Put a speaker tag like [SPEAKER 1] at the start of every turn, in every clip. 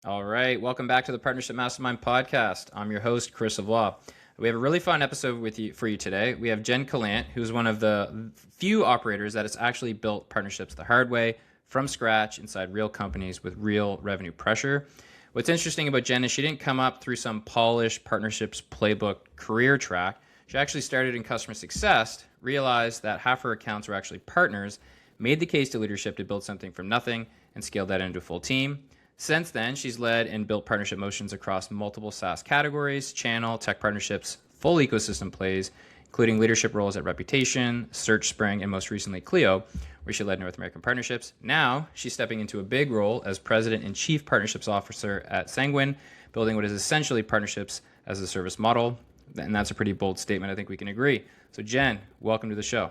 [SPEAKER 1] All right, welcome back to the Partnership Mastermind podcast. I'm your host, Chris Avois. We have a really fun episode for you today. We have Jen Kalant, who's one of the few operators that has actually built partnerships the hard way from scratch inside real companies with real revenue pressure. What's interesting about Jen is she didn't come up through some polished partnerships playbook career track. She actually started in customer success, realized that half her accounts were actually partners, made the case to leadership to build something from nothing, and scaled that into a full team. Since then, she's led and built partnership motions across multiple SaaS categories, channel, tech partnerships, full ecosystem plays, including leadership roles at Reputation, SearchSpring, and most recently Clio, where she led North American partnerships. Now, she's stepping into a big role as President and Chief Partnerships Officer at Sanguine, building what is essentially partnerships as a service model. And that's a pretty bold statement. I think we can agree. So Jen, welcome to the show.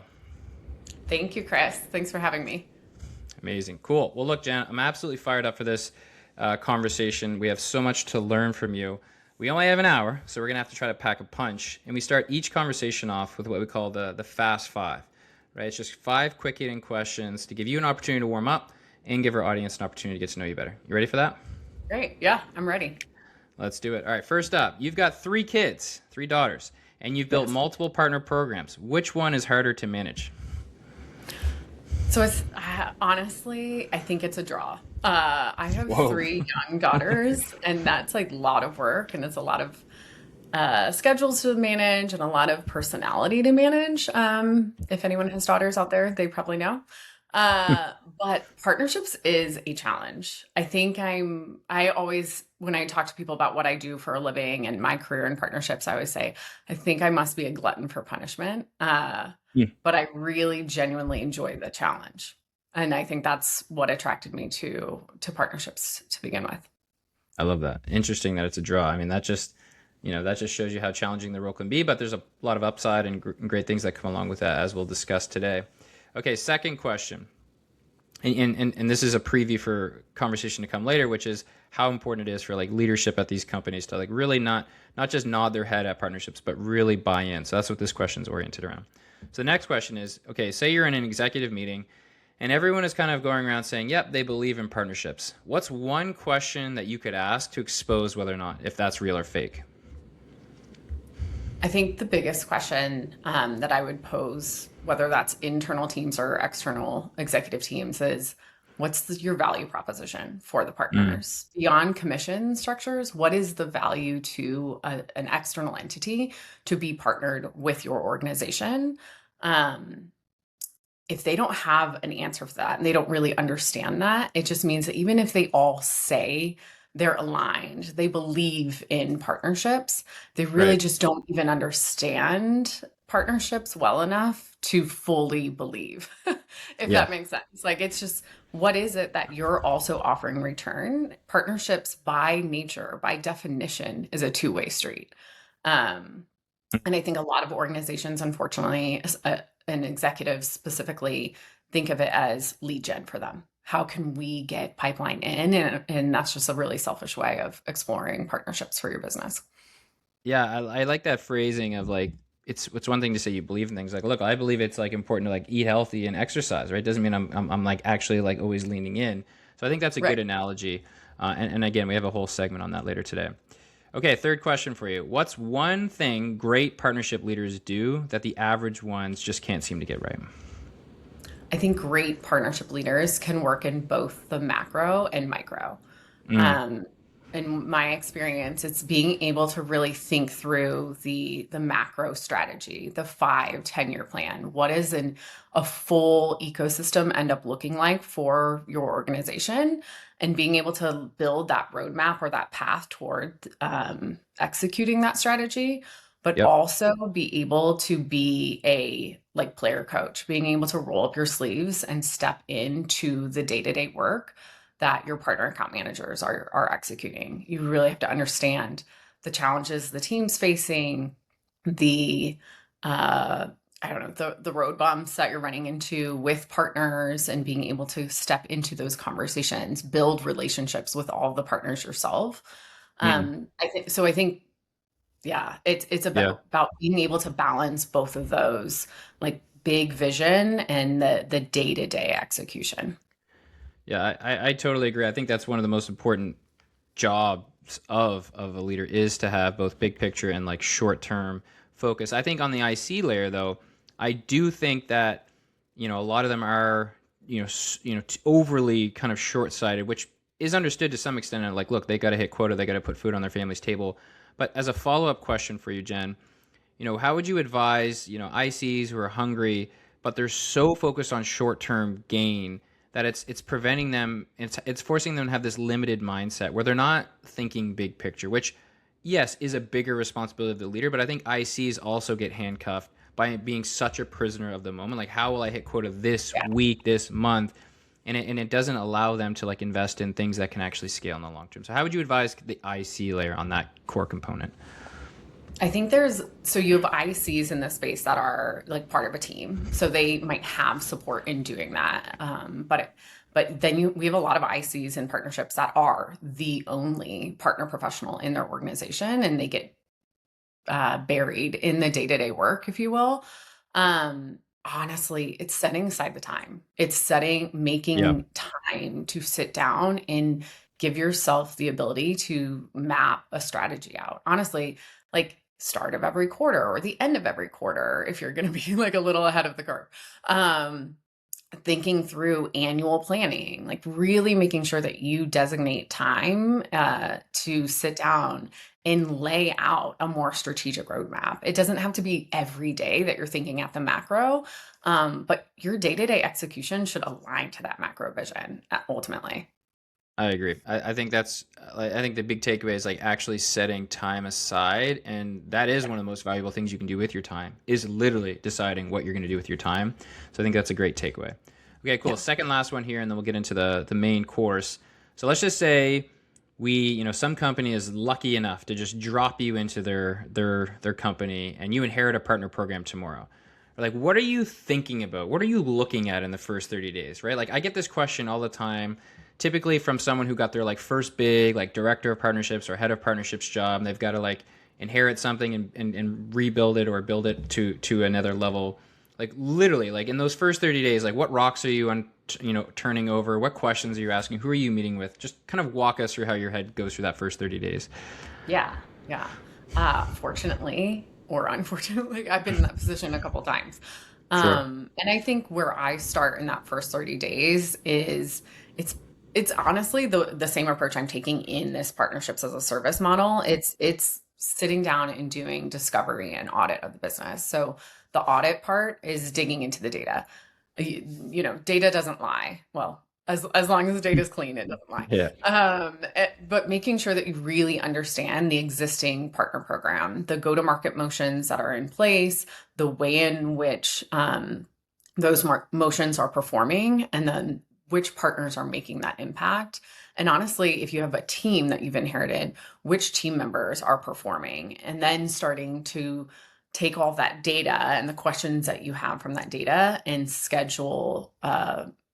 [SPEAKER 2] Thank you, Chris. Thanks for having me.
[SPEAKER 1] Amazing. Cool. Well, look, Jen, I'm absolutely fired up for this conversation. We have so much to learn from you. We only have an hour, so we're going to have to try to pack a punch. And we start each conversation off with what we call the Fast Five, right? It's just 5 quick hitting questions to give you an opportunity to warm up and give our audience an opportunity to get to know you better. You ready for that?
[SPEAKER 2] Great. Yeah, I'm ready.
[SPEAKER 1] Let's do it. All right. First up, you've got 3 kids, 3 daughters, and you've built multiple partner programs. Which one is harder to manage?
[SPEAKER 2] So honestly, I think it's a draw. I have 3 young daughters, and that's like a lot of work, and it's a lot of schedules to manage and a lot of personality to manage. If anyone has daughters out there, they probably know. But partnerships is a challenge. I think I always, when I talk to people about what I do for a living and my career in partnerships, I always say, I think I must be a glutton for punishment. But I really genuinely enjoy the challenge. And I think that's what attracted me to partnerships to begin with.
[SPEAKER 1] I love that. Interesting that it's a draw. I mean, that just shows you how challenging the role can be, but there's a lot of upside and great things that come along with that, as we'll discuss today. Okay, second question. And this is a preview for conversation to come later, which is how important it is for like leadership at these companies to like really not just nod their head at partnerships, but really buy in. So that's what this question is oriented around. So the next question is, okay, say you're in an executive meeting and everyone is kind of going around saying, yep, they believe in partnerships. What's one question that you could ask to expose whether or not, if that's real or fake?
[SPEAKER 2] I think the biggest question that I would pose, whether that's internal teams or external executive teams, is what's your value proposition for the partners? Beyond commission structures, what is the value to an external entity to be partnered with your organization? If they don't have an answer for that and they don't really understand that, it just means that even if they all say they're aligned, they believe in partnerships, they really just don't even understand partnerships well enough to fully believe, if that makes sense. Like, it's just, what is it that you're also offering in return? Partnerships by nature, by definition, is a two-way street. And I think a lot of organizations, unfortunately, and executives specifically, think of it as lead gen for them. How can we get pipeline in? And that's just a really selfish way of exploring partnerships for your business.
[SPEAKER 1] Yeah, I like that phrasing of like, it's one thing to say you believe in things. Like, look, I believe it's like important to like eat healthy and exercise, right? Doesn't mean I'm like actually like always leaning in. So I think that's a good analogy. And again, we have a whole segment on that later today. Okay, third question for you. What's one thing great partnership leaders do that the average ones just can't seem to get right?
[SPEAKER 2] I think great partnership leaders can work in both the macro and micro. In my experience, it's being able to really think through the macro strategy, the 5-10-year plan. What does a full ecosystem end up looking like for your organization? And being able to build that roadmap or that path toward executing that strategy, but also be able to be a like player coach, being able to roll up your sleeves and step into the day-to-day work that your partner account managers are executing. You really have to understand the challenges the team's facing, the the road bumps that you're running into with partners, and being able to step into those conversations, build relationships with all the partners yourself. I think it's about being able to balance both of those, like big vision and the day-to-day execution.
[SPEAKER 1] Yeah, I totally agree. I think that's one of the most important jobs of a leader is to have both big picture and like short term focus. I think on the IC layer though, I do think that a lot of them are overly kind of short sighted, which is understood to some extent. And like, look, they got to hit quota, they got to put food on their family's table. But as a follow up question for you, Jen, how would you advise, ICs who are hungry, but they're so focused on short-term gain that it's preventing them, it's forcing them to have this limited mindset where they're not thinking big picture, which, yes, is a bigger responsibility of the leader, but I think ICs also get handcuffed by being such a prisoner of the moment. Like, how will I hit quota this week, this month? And it doesn't allow them to like invest in things that can actually scale in the long term. So how would you advise the IC layer on that core component?
[SPEAKER 2] I think so you have ICs in this space that are like part of a team. So they might have support in doing that. But then we have a lot of ICs and partnerships that are the only partner professional in their organization, and they get buried in the day-to-day work, if you will. Honestly, it's setting aside the time. It's making time to sit down and give yourself the ability to map a strategy out. Honestly, like start of every quarter or the end of every quarter, if you're going to be like a little ahead of the curve. Thinking through annual planning, like really making sure that you designate time to sit down and lay out a more strategic roadmap. It doesn't have to be every day that you're thinking at the macro, but your day-to-day execution should align to that macro vision ultimately.
[SPEAKER 1] I agree. I think I think the big takeaway is like actually setting time aside. And that is one of the most valuable things you can do with your time, is literally deciding what you're going to do with your time. So I think that's a great takeaway. Okay, cool. Yeah. Second last one here, and then we'll get into the main course. So let's just say some company is lucky enough to just drop you into their company, and you inherit a partner program tomorrow. Like, what are you thinking about? What are you looking at in the first 30 days, right? Like, I get this question all the time, typically from someone who got their like first big like director of partnerships or head of partnerships job, and they've got to like inherit something and rebuild it or build it to another level. Like literally, like in those first 30 days, like what rocks are you turning over? What questions are you asking? Who are you meeting with? Just kind of walk us through how your head goes through that first 30 days.
[SPEAKER 2] Yeah. Fortunately or unfortunately, I've been in that position a couple times.
[SPEAKER 1] Sure.
[SPEAKER 2] And I think where I start in that first 30 days is it's honestly the same approach I'm taking in this partnerships as a service model. It's sitting down and doing discovery and audit of the business. So the audit part is digging into the data. Data doesn't lie. Well, as long as the data is clean, it doesn't lie.
[SPEAKER 1] Yeah.
[SPEAKER 2] But making sure that you really understand the existing partner program, the go-to-market motions that are in place, the way in which those motions are performing, and then which partners are making that impact. And honestly, if you have a team that you've inherited, which team members are performing, and then starting to take all that data and the questions that you have from that data and schedule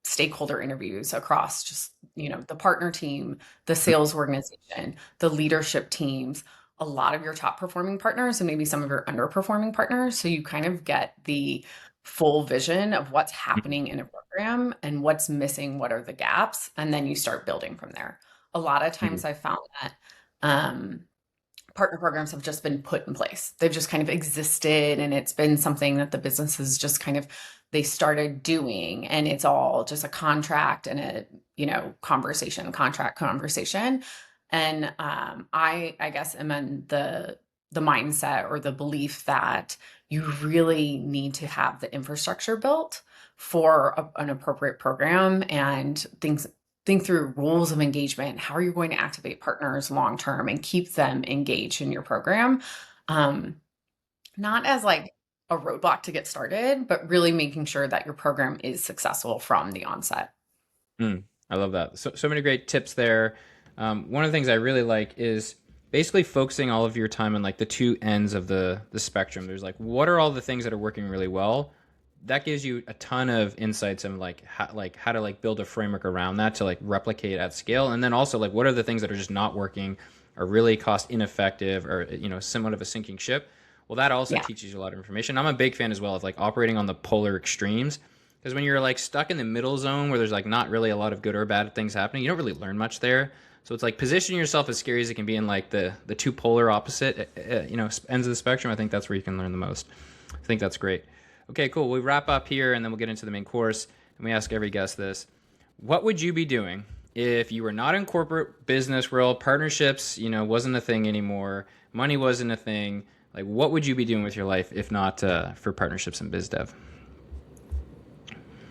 [SPEAKER 2] stakeholder interviews across just, the partner team, the sales organization, the leadership teams, a lot of your top performing partners, and maybe some of your underperforming partners. So you kind of get the full vision of what's happening in a program and what's missing, what are the gaps, and then you start building from there. A lot of times I found that partner programs have just been put in place. They've just kind of existed, and it's been something that the business has just kind of, they started doing, and it's all just a contract and a, contract conversation. And I guess am in the mindset or the belief that you really need to have the infrastructure built for an appropriate program, and think through rules of engagement. How are you going to activate partners long term and keep them engaged in your program? Not as like a roadblock to get started, but really making sure that your program is successful from the onset.
[SPEAKER 1] I love that. So many great tips there. One of the things I really like is basically focusing all of your time on like the two ends of the spectrum. There's like, what are all the things that are working really well? That gives you a ton of insights on how to like build a framework around that to like replicate at scale. And then also like, what are the things that are just not working, are really cost ineffective, or, somewhat of a sinking ship? Well, that also teaches you a lot of information. I'm a big fan as well of like operating on the polar extremes, because when you're like stuck in the middle zone where there's like not really a lot of good or bad things happening, you don't really learn much there. So it's like positioning yourself as scary as it can be in like the two polar opposite ends of the spectrum. I think that's where you can learn the most. I think that's great. Okay, cool. We wrap up here and then we'll get into the main course. And we ask every guest this: what would you be doing if you were not in corporate business world, partnerships, wasn't a thing anymore, money wasn't a thing? Like, what would you be doing with your life if not for partnerships and biz dev?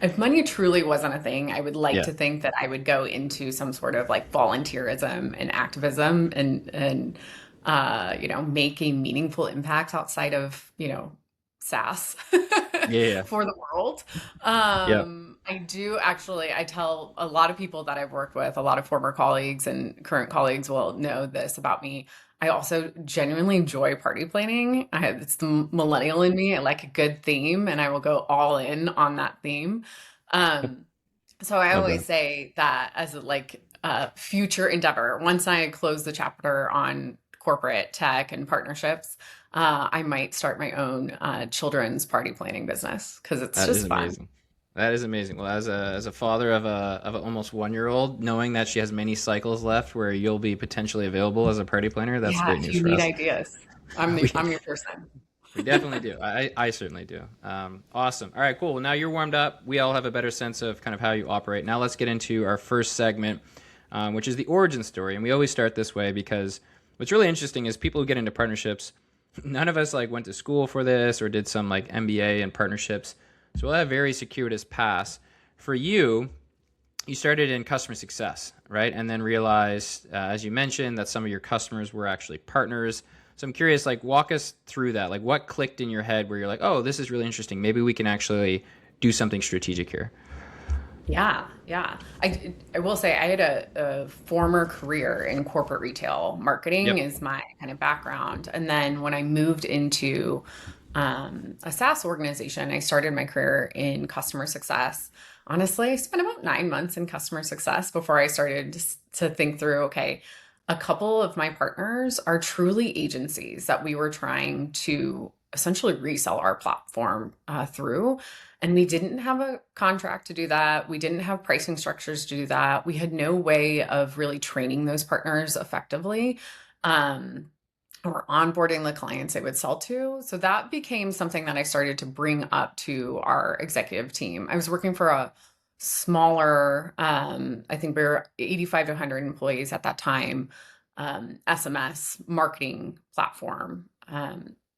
[SPEAKER 2] If money truly wasn't a thing, I would like
[SPEAKER 1] Yeah.
[SPEAKER 2] to think that I would go into some sort of like volunteerism and activism and make a meaningful impact outside of, SaaS
[SPEAKER 1] Yeah.
[SPEAKER 2] for the world.
[SPEAKER 1] Yeah.
[SPEAKER 2] I do actually, I tell a lot of people that I've worked with, a lot of former colleagues and current colleagues will know this about me. I also genuinely enjoy party planning. It's the millennial in me. I like a good theme and I will go all in on that theme. Um, so I
[SPEAKER 1] Love
[SPEAKER 2] always
[SPEAKER 1] that.
[SPEAKER 2] say that as a future endeavor, once I close the chapter on corporate tech and partnerships, I might start my own children's party planning business because it's
[SPEAKER 1] That is
[SPEAKER 2] just fun.
[SPEAKER 1] amazing. That is amazing. Well, as a father of an almost 1 year old, knowing that she has many cycles left where you'll be potentially available as a party planner, that's
[SPEAKER 2] Yeah,
[SPEAKER 1] great
[SPEAKER 2] if
[SPEAKER 1] news
[SPEAKER 2] you
[SPEAKER 1] for
[SPEAKER 2] need
[SPEAKER 1] us.
[SPEAKER 2] ideas,
[SPEAKER 1] we,
[SPEAKER 2] I'm your person.
[SPEAKER 1] we definitely do. I certainly do. Awesome. All right, cool. Well, now you're warmed up. We all have a better sense of kind of how you operate. Now let's get into our first segment, which is the origin story. And we always start this way because what's really interesting is people who get into partnerships, none of us like went to school for this or did some like MBA in partnerships. So we'll have very circuitous paths. For you, you started in customer success, right? And then realized, as you mentioned, that some of your customers were actually partners. So I'm curious, like, walk us through that. Like, what clicked in your head where you're like, oh, this is really interesting. Maybe we can actually do something strategic here.
[SPEAKER 2] Yeah, yeah. I will say I had a former career in corporate retail. Marketing
[SPEAKER 1] Yep.
[SPEAKER 2] is my kind of background. And then when I moved into a SaaS organization, I started my career in customer success. Honestly, I spent about 9 months in customer success before I started to think through, okay, a couple of my partners are truly agencies that we were trying to essentially resell our platform through. And we didn't have a contract to do that. We didn't have pricing structures to do that. We had no way of really training those partners effectively. Um, or onboarding the clients they would sell to. So that became something that I started to bring up to our executive team. I was working for a smaller, I think we were 85 to 100 employees at that time, SMS marketing platform,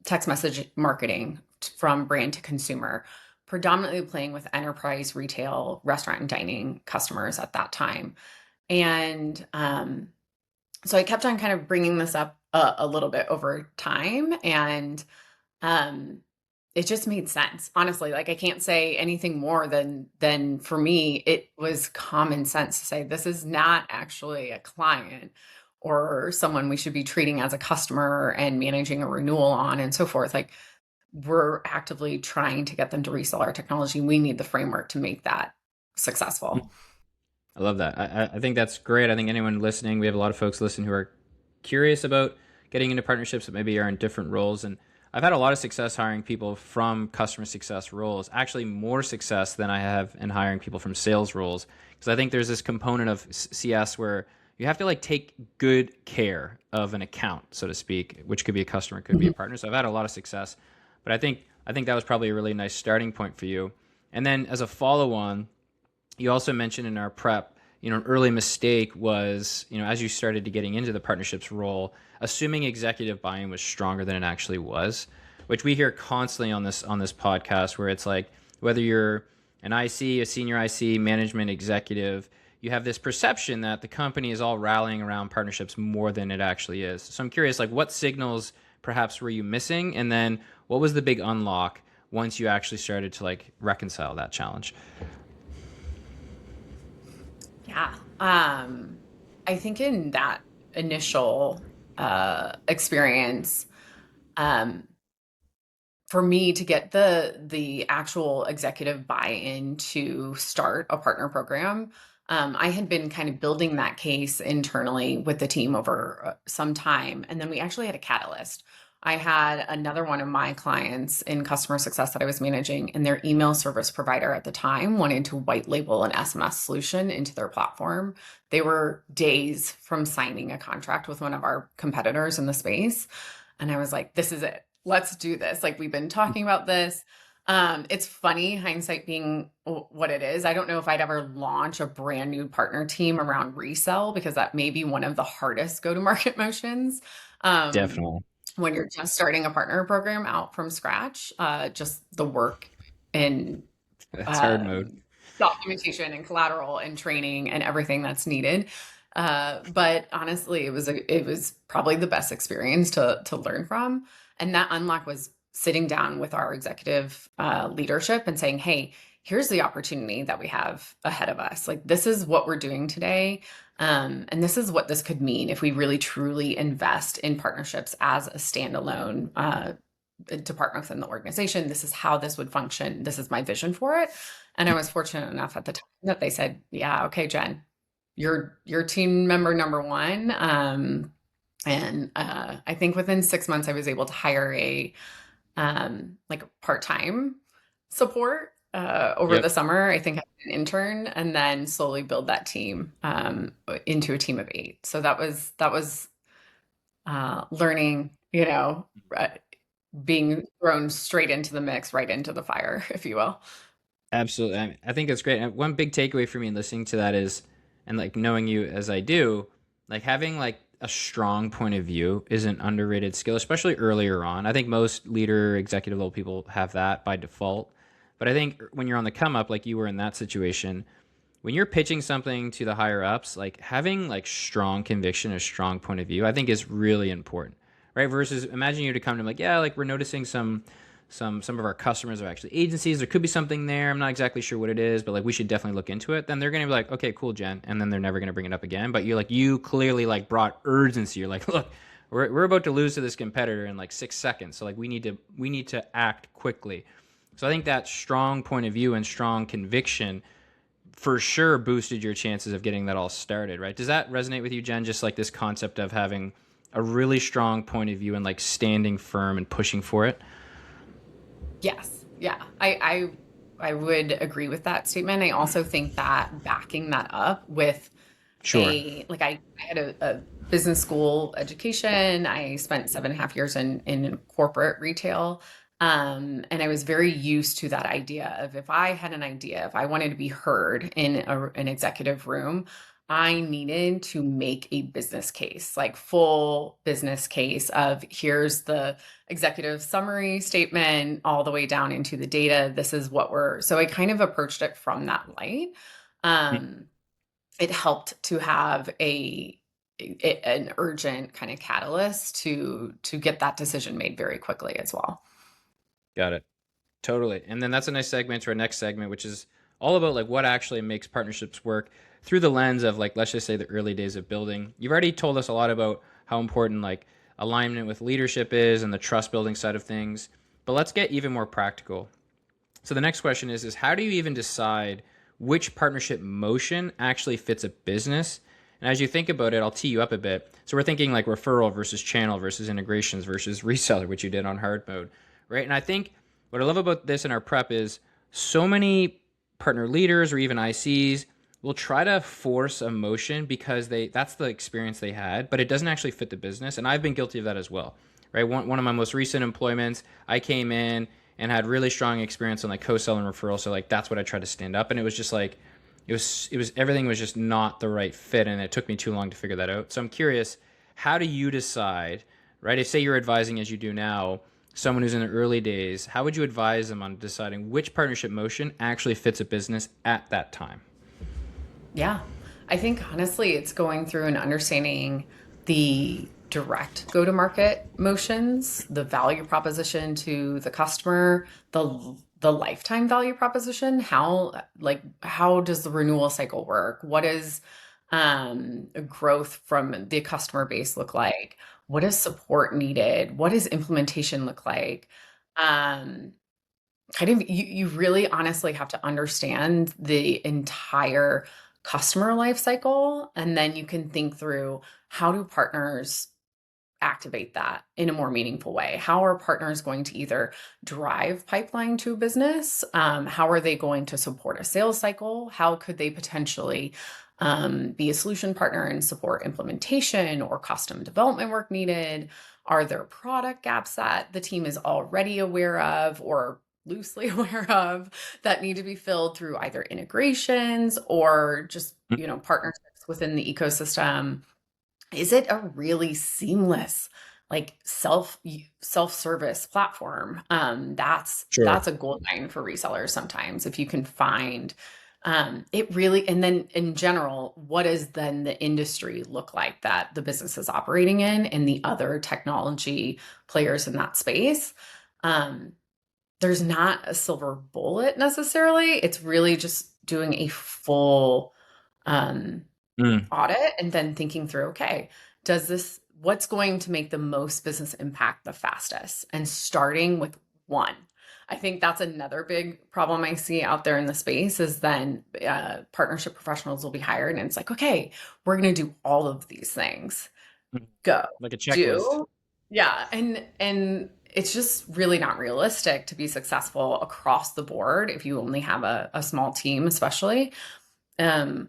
[SPEAKER 2] text message marketing from brand to consumer, predominantly playing with enterprise, retail, restaurant, and dining customers at that time. And so I kept on kind of bringing this up a little bit over time, and um, it just made sense. Honestly, like I can't say anything more than for me, it was common sense to say this is not actually a client or someone we should be treating as a customer and managing a renewal on and so forth. Like we're actively trying to get them to resell our technology. We need the framework to make that successful.
[SPEAKER 1] I love that. I think that's great. I think anyone listening, we have a lot of folks listening who are curious about getting into partnerships that maybe are in different roles. And I've had a lot of success hiring people from customer success roles, actually more success than I have in hiring people from sales roles. Because I think there's this component of CS where you have to like take good care of an account, so to speak, which could be a customer, could be a
[SPEAKER 2] Mhm.
[SPEAKER 1] partner. So I've had a lot of success, but I think that was probably a really nice starting point for you. And then as a follow on, you also mentioned in our prep, an early mistake was, as you started to getting into the partnerships role, assuming executive buy-in was stronger than it actually was, which we hear constantly on this podcast, where it's like whether you're an IC, a senior IC, management executive, you have this perception that the company is all rallying around partnerships more than it actually is. So I'm curious, like what signals perhaps were you missing, and then what was the big unlock once you actually started to like reconcile that challenge?
[SPEAKER 2] Yeah. I think in that initial experience, um, for me to get the actual executive buy-in to start a partner program, I had been kind of building that case internally with the team over some time, and then we actually had a catalyst. I had another one of my clients in customer success that I was managing, and their email service provider at the time wanted to white label an SMS solution into their platform. They were days from signing a contract with one of our competitors in the space. And I was like, this is it. Let's do this. Like, we've been talking about this. It's funny, hindsight being what it is. I don't know if I'd ever launch a brand new partner team around resell, because that may be one of the hardest go-to-market motions. Um,
[SPEAKER 1] Definitely.
[SPEAKER 2] when you're just starting a partner program out from scratch, just the work and
[SPEAKER 1] That's hard mode.
[SPEAKER 2] um, documentation and collateral and training and everything that's needed. But honestly, it was probably the best experience to learn from. And that unlock was sitting down with our executive leadership and saying, "Hey, here's the opportunity that we have ahead of us. Like, this is what we're doing today. And this is what this could mean if we really truly invest in partnerships as a standalone department within the organization. This is how this would function. This is my vision for it." And I was fortunate enough at the time that they said, "Yeah, okay, Jen, you're team member number one." I think within 6 months, I was able to hire a like a part-time support over
[SPEAKER 1] Yep.
[SPEAKER 2] the summer. I think I had an intern, and then slowly build that team into a team of 8. So that was learning, being thrown straight into the mix, right into the fire, if you will.
[SPEAKER 1] Absolutely. I think that's great. And one big takeaway for me in listening to that is, and like knowing you as I do, like having like a strong point of view is an underrated skill, especially earlier on. I think most leader, executive level people have that by default. But I think when you're on the come up, like you were in that situation, when you're pitching something to the higher ups, like having like strong conviction, a strong point of view, I think is really important, right? Versus imagine you to come to them like, yeah, like we're noticing some of our customers are actually agencies. There could be something there. I'm not exactly sure what it is, but like we should definitely look into it. Then they're gonna be like, okay, cool, Jen, and then they're never gonna bring it up again. But you clearly like brought urgency. You're like, look, we're about to lose to this competitor in like 6 seconds, so like we need to act quickly. So I think that strong point of view and strong conviction for sure boosted your chances of getting that all started, right? Does that resonate with you, Jen? Just like this concept of having a really strong point of view and like standing firm and pushing for it.
[SPEAKER 2] Yes. Yeah. I would agree with that statement. I also think that backing that up with
[SPEAKER 1] Sure.
[SPEAKER 2] I had a business school education. I spent 7.5 years in corporate retail. And I was very used to that idea of, if I had an idea, if I wanted to be heard in an executive room, I needed to make a business case, like full business case of, here's the executive summary statement all the way down into the data. This is what so I kind of approached it from that light. Um, it helped to have an urgent kind of catalyst to get that decision made very quickly as well.
[SPEAKER 1] Got it. Totally. And then that's a nice segue to our next segment, which is all about like what actually makes partnerships work through the lens of like, let's just say the early days of building. You've already told us a lot about how important like alignment with leadership is and the trust building side of things. But let's get even more practical. So the next question is how do you even decide which partnership motion actually fits a business? And as you think about it, I'll tee you up a bit. So we're thinking like referral versus channel versus integrations versus reseller, which you did on hard mode, right? And I think what I love about this in our prep is so many partner leaders or even ICs will try to force a motion because that's the experience they had, but it doesn't actually fit the business. And I've been guilty of that as well, right? One of my most recent employments, I came in and had really strong experience on like co-sell and referral. So like that's what I tried to stand up, and it was just like it was everything was just not the right fit, and it took me too long to figure that out. So I'm curious, how do you decide, right? If say you're advising as you do now, someone who's in the early days, how would you advise them on deciding which partnership motion actually fits a business at that time?
[SPEAKER 2] Yeah. I think honestly, it's going through and understanding the direct go to market motions, the value proposition to the customer, the lifetime value proposition. How does the renewal cycle work? What is growth from the customer base look like? What is support needed? What does implementation look like? Um, Kind of, you really honestly have to understand the entire customer life cycle, and then you can think through, how do partners activate that in a more meaningful way? How are partners going to either drive pipeline to a business? How are they going to support a sales cycle? How could they potentially be a solution partner and support implementation or custom development work needed? Are there product gaps that the team is already aware of or loosely aware of that need to be filled through either integrations or just, partnerships within the ecosystem? Is it a really seamless, like self-service platform?
[SPEAKER 1] Sure.
[SPEAKER 2] That's a gold mine for resellers sometimes if you can find it really. And then in general, what does then the industry look like that the business is operating in and the other technology players in that space? There's not a silver bullet necessarily. It's really just doing a full um,
[SPEAKER 1] Mm,
[SPEAKER 2] audit and then thinking through, okay, what's going to make the most business impact the fastest? And starting with one. I think that's another big problem I see out there in the space is then partnership professionals will be hired and it's like, okay, we're going to do all of these things.
[SPEAKER 1] mm.
[SPEAKER 2] Go
[SPEAKER 1] Like a checklist.
[SPEAKER 2] do. Yeah. And it's just really not realistic to be successful across the board if you only have a small team, especially. Um,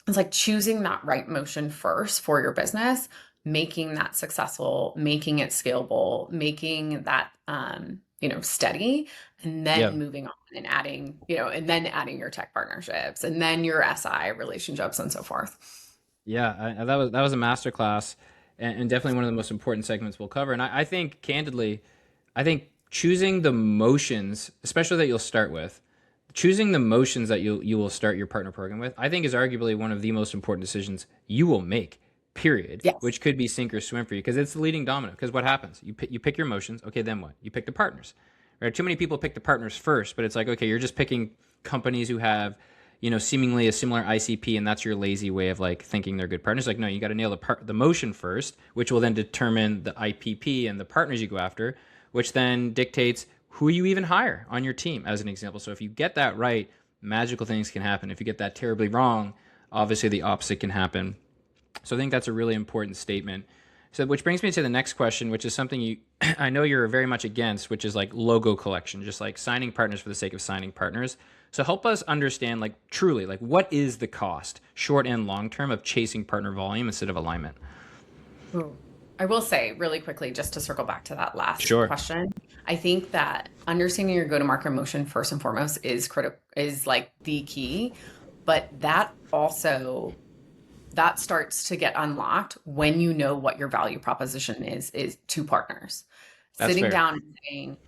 [SPEAKER 2] it's like choosing that right motion first for your business, making that successful, making it scalable, making that steady, and
[SPEAKER 1] Yeah.
[SPEAKER 2] then moving on and adding, and then adding your tech partnerships and then your SI relationships and so forth.
[SPEAKER 1] Yeah, that was a masterclass, and definitely one of the most important segments we'll cover. And I think, candidly, I think choosing the motions, especially that you'll start with, choosing the motions that you will start your partner program with, I think is arguably one of the most important decisions you will make. Period.
[SPEAKER 2] Yes.
[SPEAKER 1] Which could be sink or swim for you because it's the leading domino. Because what happens? You pick your motions. Okay, then what? You pick the partners. Right? Too many people pick the partners first, but it's like, okay, you're just picking companies who have seemingly a similar ICP, and that's your lazy way of like thinking they're good partners. Like, no, you got to nail the motion first, which will then determine the IPP and the partners you go after, which then dictates who you even hire on your team, as an example. So if you get that right, magical things can happen. If you get that terribly wrong, obviously the opposite can happen. So I think that's a really important statement. So, which brings me to the next question, which is something I know you're very much against, which is like logo collection, just like signing partners for the sake of signing partners. So help us understand, like truly, like what is the cost, short and long term, of chasing partner volume instead of alignment?
[SPEAKER 2] Ooh. I will say really quickly, just to circle back to that last
[SPEAKER 1] Sure.
[SPEAKER 2] question, I think that understanding your go-to-market motion first and foremost is critical, is like the key. But that starts to get unlocked when you know what your value proposition is to partners.
[SPEAKER 1] That's
[SPEAKER 2] Sitting
[SPEAKER 1] fair.
[SPEAKER 2] down and saying,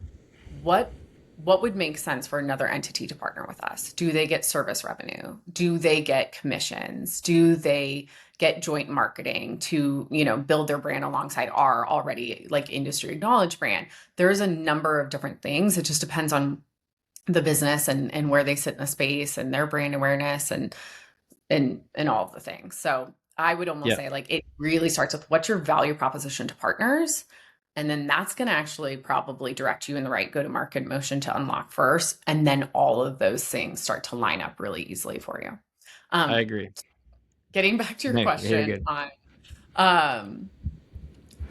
[SPEAKER 2] what what would make sense for another entity to partner with us? Do they get service revenue? Do they get commissions? Do they get joint marketing to, build their brand alongside our already like industry acknowledged brand? There's a number of different things. It just depends on the business and where they sit in the space and their brand awareness and all of the things. So I would almost
[SPEAKER 1] Yeah,
[SPEAKER 2] say like it really starts with what's your value proposition to partners. And then that's going to actually probably direct you in the right go to market motion to unlock first. And then all of those things start to line up really easily for you.
[SPEAKER 1] I
[SPEAKER 2] Um,
[SPEAKER 1] agree.
[SPEAKER 2] Getting back to your
[SPEAKER 1] No, you're
[SPEAKER 2] question
[SPEAKER 1] good.
[SPEAKER 2] on um,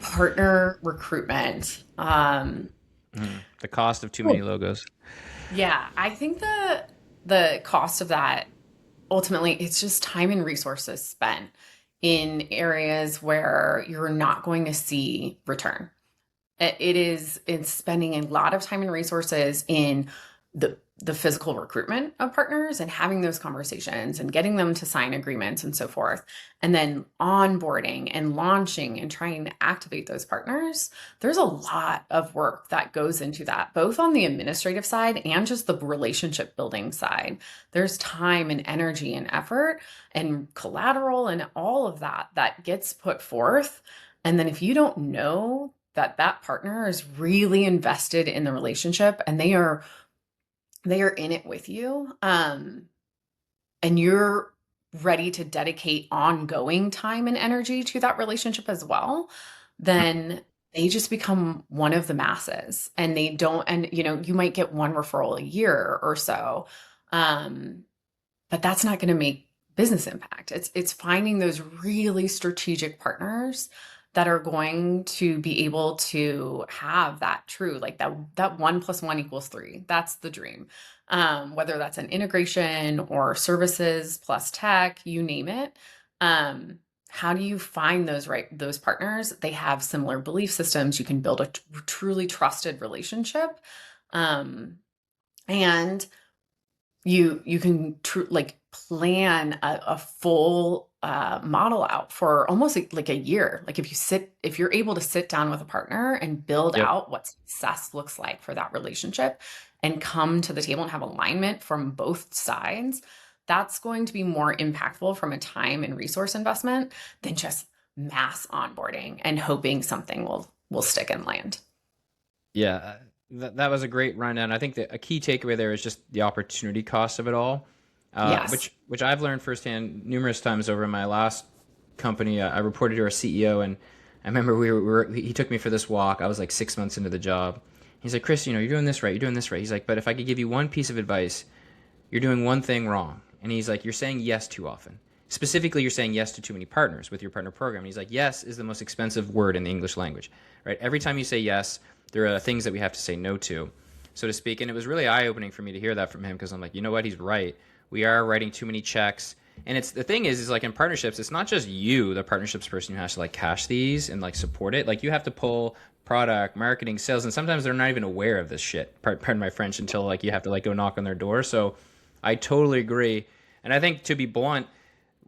[SPEAKER 2] partner recruitment.
[SPEAKER 1] The cost of too many logos.
[SPEAKER 2] Yeah, I think the cost of that ultimately it's just time and resources spent in areas where you're not going to see return. It's spending a lot of time and resources in the physical recruitment of partners and having those conversations and getting them to sign agreements and so forth, and then onboarding and launching and trying to activate those partners. There's a lot of work that goes into that, both on the administrative side and just the relationship building side. There's time and energy and effort and collateral and all of that gets put forth. And then if you don't know that partner is really invested in the relationship and they are in it with you, and you're ready to dedicate ongoing time and energy to that relationship as well, then they just become one of the masses and they don't, and you might get one referral a year or so. um, but that's not going to make business impact. It's finding those really strategic partners that are going to be able to have that true, like that 1 + 1 = 3. That's the dream. Whether that's an integration or services plus tech, you name it. How do you find those partners? They have similar belief systems. You can build a truly trusted relationship. Um, and you can like plan a full model out for almost like a year. Like if you're able to sit down with a partner and build
[SPEAKER 1] Yep.
[SPEAKER 2] out what success looks like for that relationship and come to the table and have alignment from both sides, that's going to be more impactful from a time and resource investment than just mass onboarding and hoping something will stick and land.
[SPEAKER 1] Yeah, that was a great rundown. I think that a key takeaway there is just the opportunity cost of it all,
[SPEAKER 2] Yes.
[SPEAKER 1] which I've learned firsthand numerous times over in my last company. I reported to our CEO, and I remember he took me for this walk. I was like 6 months into the job. He's like, Chris, you're doing this right. You're doing this right. He's like, but if I could give you one piece of advice, you're doing one thing wrong. And he's like, you're saying yes too often. Specifically, you're saying yes to too many partners with your partner program. And he's like, yes is the most expensive word in the English language, right? Every time you say yes, there are things that we have to say no to, so to speak. And it was really eye-opening for me to hear that from him, because I'm like, you know what? He's right. We are writing too many checks. And it's the thing is like in partnerships, it's not just you, the partnerships person, who has to like cash these and like support it. Like you have to pull product, marketing, sales, and sometimes they're not even aware of this shit. Pardon my French, until like you have to like go knock on their door. So I totally agree. And I think, to be blunt,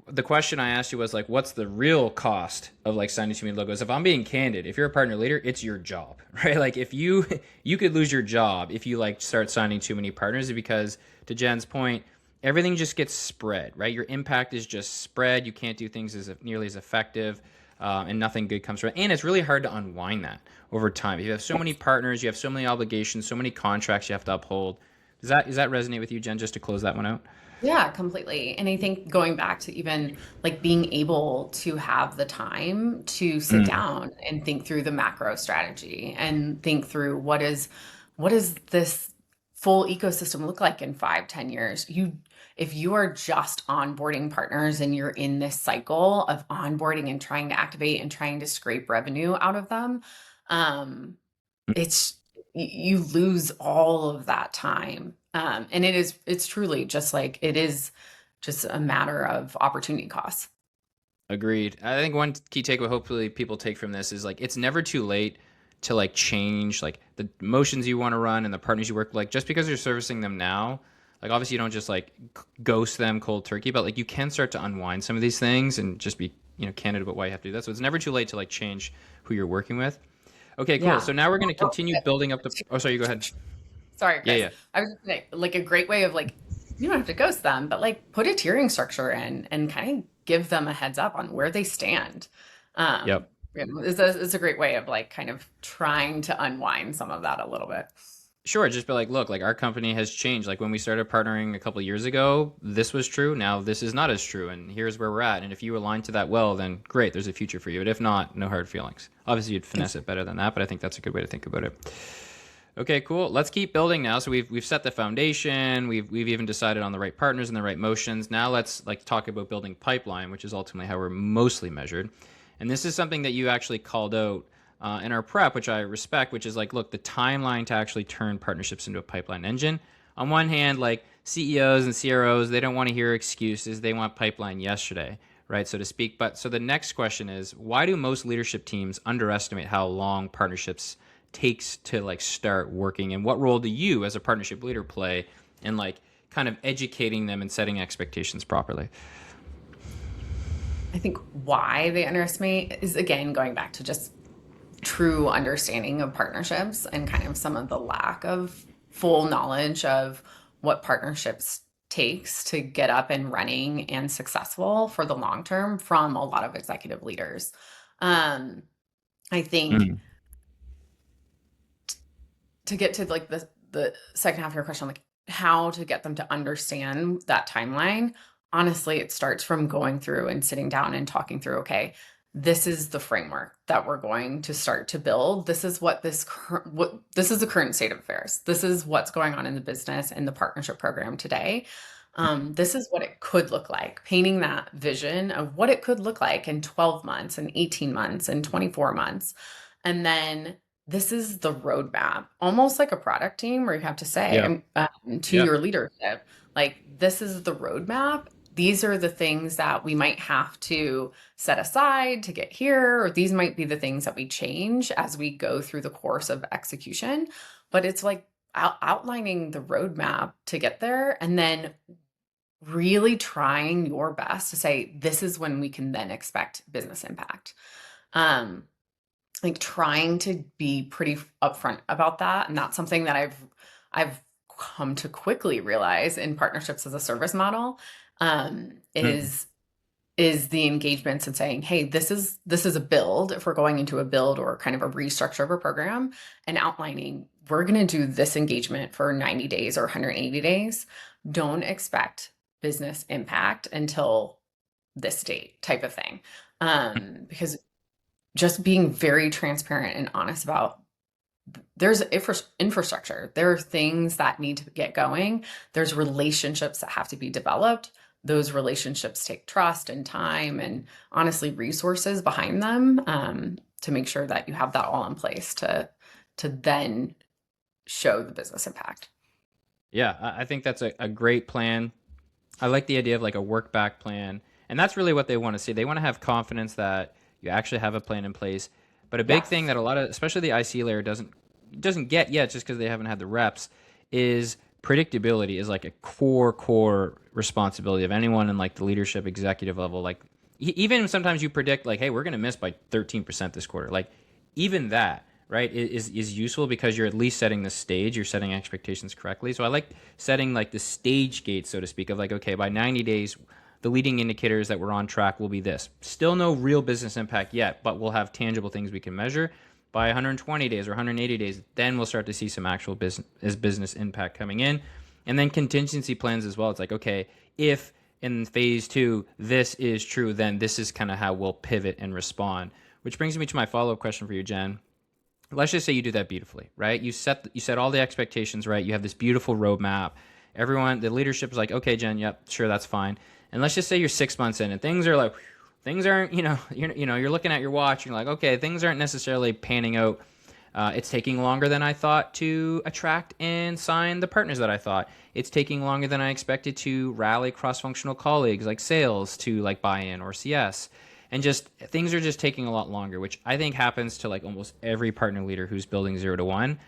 [SPEAKER 1] the question I asked you was like, what's the real cost of like signing too many logos? If I'm being candid, if you're a partner leader, it's your job, right? Like if you could lose your job if you like start signing too many partners, because to Jen's point, everything just gets spread, right? Your impact is just spread. You can't do things as nearly as effective, and nothing good comes from it. And it's really hard to unwind that over time. If you have so many partners, you have so many obligations, so many contracts you have to uphold. Does that resonate with you, Jen? Just to close that one out.
[SPEAKER 2] Yeah, completely. And I think going back to even like being able to have the time to sit
[SPEAKER 1] Mm.
[SPEAKER 2] down and think through the macro strategy and think through what does this full ecosystem look like in 5, 10 years? If you are just onboarding partners and you're in this cycle of onboarding and trying to activate and trying to scrape revenue out of them, um, it's you lose all of that time. And it's truly just like it is just a matter of opportunity costs.
[SPEAKER 1] Agreed. I think one key takeaway hopefully people take from this is like it's never too late to like change like the motions you want to run and the partners you work with. Like just because you're servicing them now, like obviously you don't just like ghost them cold turkey, but like you can start to unwind some of these things and just be, candid about why you have to do that. So it's never too late to like change who you're working with. Okay, cool.
[SPEAKER 2] Yeah.
[SPEAKER 1] So now we're going to
[SPEAKER 2] Oh,
[SPEAKER 1] continue building up the. Oh, sorry, you go ahead.
[SPEAKER 2] sorry,
[SPEAKER 1] Yeah,
[SPEAKER 2] Chris.
[SPEAKER 1] yeah.
[SPEAKER 2] I was just saying, like a great way of like you don't have to ghost them, but like put a tiering structure in and kind of give them a heads up on where they stand.
[SPEAKER 1] Yep.
[SPEAKER 2] It's a great way of like kind of trying to unwind some of that a little bit.
[SPEAKER 1] Sure, just be like, look, like our company has changed. Like when we started partnering a couple of years ago, this was true. Now this is not as true, and here's where we're at. And if you align to that well, then great, there's a future for you. But if not, no hard feelings. Obviously, you'd finesse it better than that, but I think that's a good way to think about it. Okay, cool. Let's keep building now. So we've set the foundation. We've even decided on the right partners and the right motions. Now let's like talk about building pipeline, which is ultimately how we're mostly measured. And this is something that you actually called out in our prep, which I respect, which is like, look, the timeline to actually turn partnerships into a pipeline engine. On one hand, like CEOs and CROs, they don't want to hear excuses. They want pipeline yesterday, right, so to speak. But so the next question is, why do most leadership teams underestimate how long partnerships takes to like start working, and what role do you as a partnership leader play in like kind of educating them and setting expectations properly?
[SPEAKER 2] I think why they underestimate is again going back to just true understanding of partnerships and kind of some of the lack of full knowledge of what partnerships takes to get up and running and successful for the long term from a lot of executive leaders. Um, I think
[SPEAKER 1] Mm.
[SPEAKER 2] to get to like the second half of your question, like how to get them to understand that timeline, honestly, it starts from going through and sitting down and talking through, okay, this is the framework that we're going to start to build. This is what this is the current state of affairs. This is what's going on in the business and the partnership program today. This is what it could look like, painting that vision of what it could look like in 12 months and 18 months and 24 months. And then this is the roadmap, almost like a product team where you have to say
[SPEAKER 1] Yeah.
[SPEAKER 2] to
[SPEAKER 1] Yeah.
[SPEAKER 2] your leadership, like, this is the roadmap. These are the things that we might have to set aside to get here, or these might be the things that we change as we go through the course of execution. But it's like outlining the roadmap to get there, and then really trying your best to say, this is when we can then expect business impact. Um, like trying to be pretty upfront about that. And that's something that I've come to quickly realize in partnerships as a service model,
[SPEAKER 1] Mm.
[SPEAKER 2] is the engagements and saying, hey, this is a build, if we're going into a build or kind of a restructure of a program, and outlining, we're going to do this engagement for 90 days or 180 days. Don't expect business impact until this date, type of thing. Because just being very transparent and honest about, there's infrastructure, there are things that need to get going, there's relationships that have to be developed. Those relationships take trust and time and honestly resources behind them, to make sure that you have that all in place to then show the business impact.
[SPEAKER 1] Yeah, I think that's a great plan. I like the idea of like a work back plan. And that's really what they want to see. They want to have confidence that you actually have a plan in place. But a big thing
[SPEAKER 2] Yes.
[SPEAKER 1] that a lot of, especially the IC layer, doesn't get yet, just because they haven't had the reps, is predictability is like a core responsibility of anyone in like the leadership executive level. Like even sometimes you predict like, hey, we're going to miss by 13% this quarter. Like even that, right, is useful because you're at least setting the stage, you're setting expectations correctly. So I like setting like the stage gate, so to speak, of like, okay, by 90 days, the leading indicators that we're on track will be this. Still no real business impact yet, but we'll have tangible things we can measure. By 120 days or 180 days, then we'll start to see some actual business impact coming in. And then contingency plans as well. It's like, okay, if in phase two this is true, then this is kind of how we'll pivot and respond. Which brings me to my follow-up question for you, Jen. Let's just say you do that beautifully, right? You set all the expectations right. You have this beautiful roadmap. Everyone, the leadership is like, okay, Jen, yep, sure, that's fine. And let's just say you're 6 months in, and things are like, things aren't, you're looking at your watch, and you're like, okay, things aren't necessarily panning out. It's taking longer than I thought to attract and sign the partners that I thought. It's taking longer than I expected to rally cross-functional colleagues like sales to like buy in or CS. And just things are just taking a lot longer, which I think happens to like almost every partner leader who's building 0 to 1.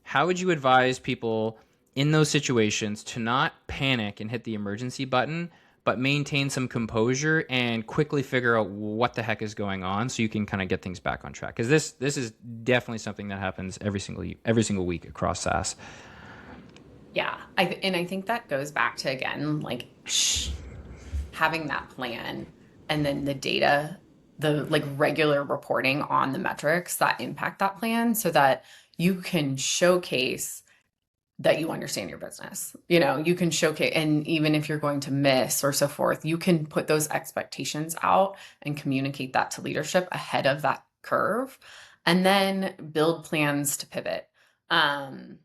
[SPEAKER 1] How would you advise people in those situations to not panic and hit the emergency button, but maintain some composure and quickly figure out what the heck is going on so you can kind of get things back on track? Because this is definitely something that happens every single week across SaaS.
[SPEAKER 2] Yeah. And I think that goes back to, again, like, having that plan, and then the data, the like regular reporting on the metrics that impact that plan, so that you can showcase that you understand your business. You can showcase, and even if you're going to miss or so forth, you can put those expectations out and communicate that to leadership ahead of that curve, and then build plans to pivot. Um,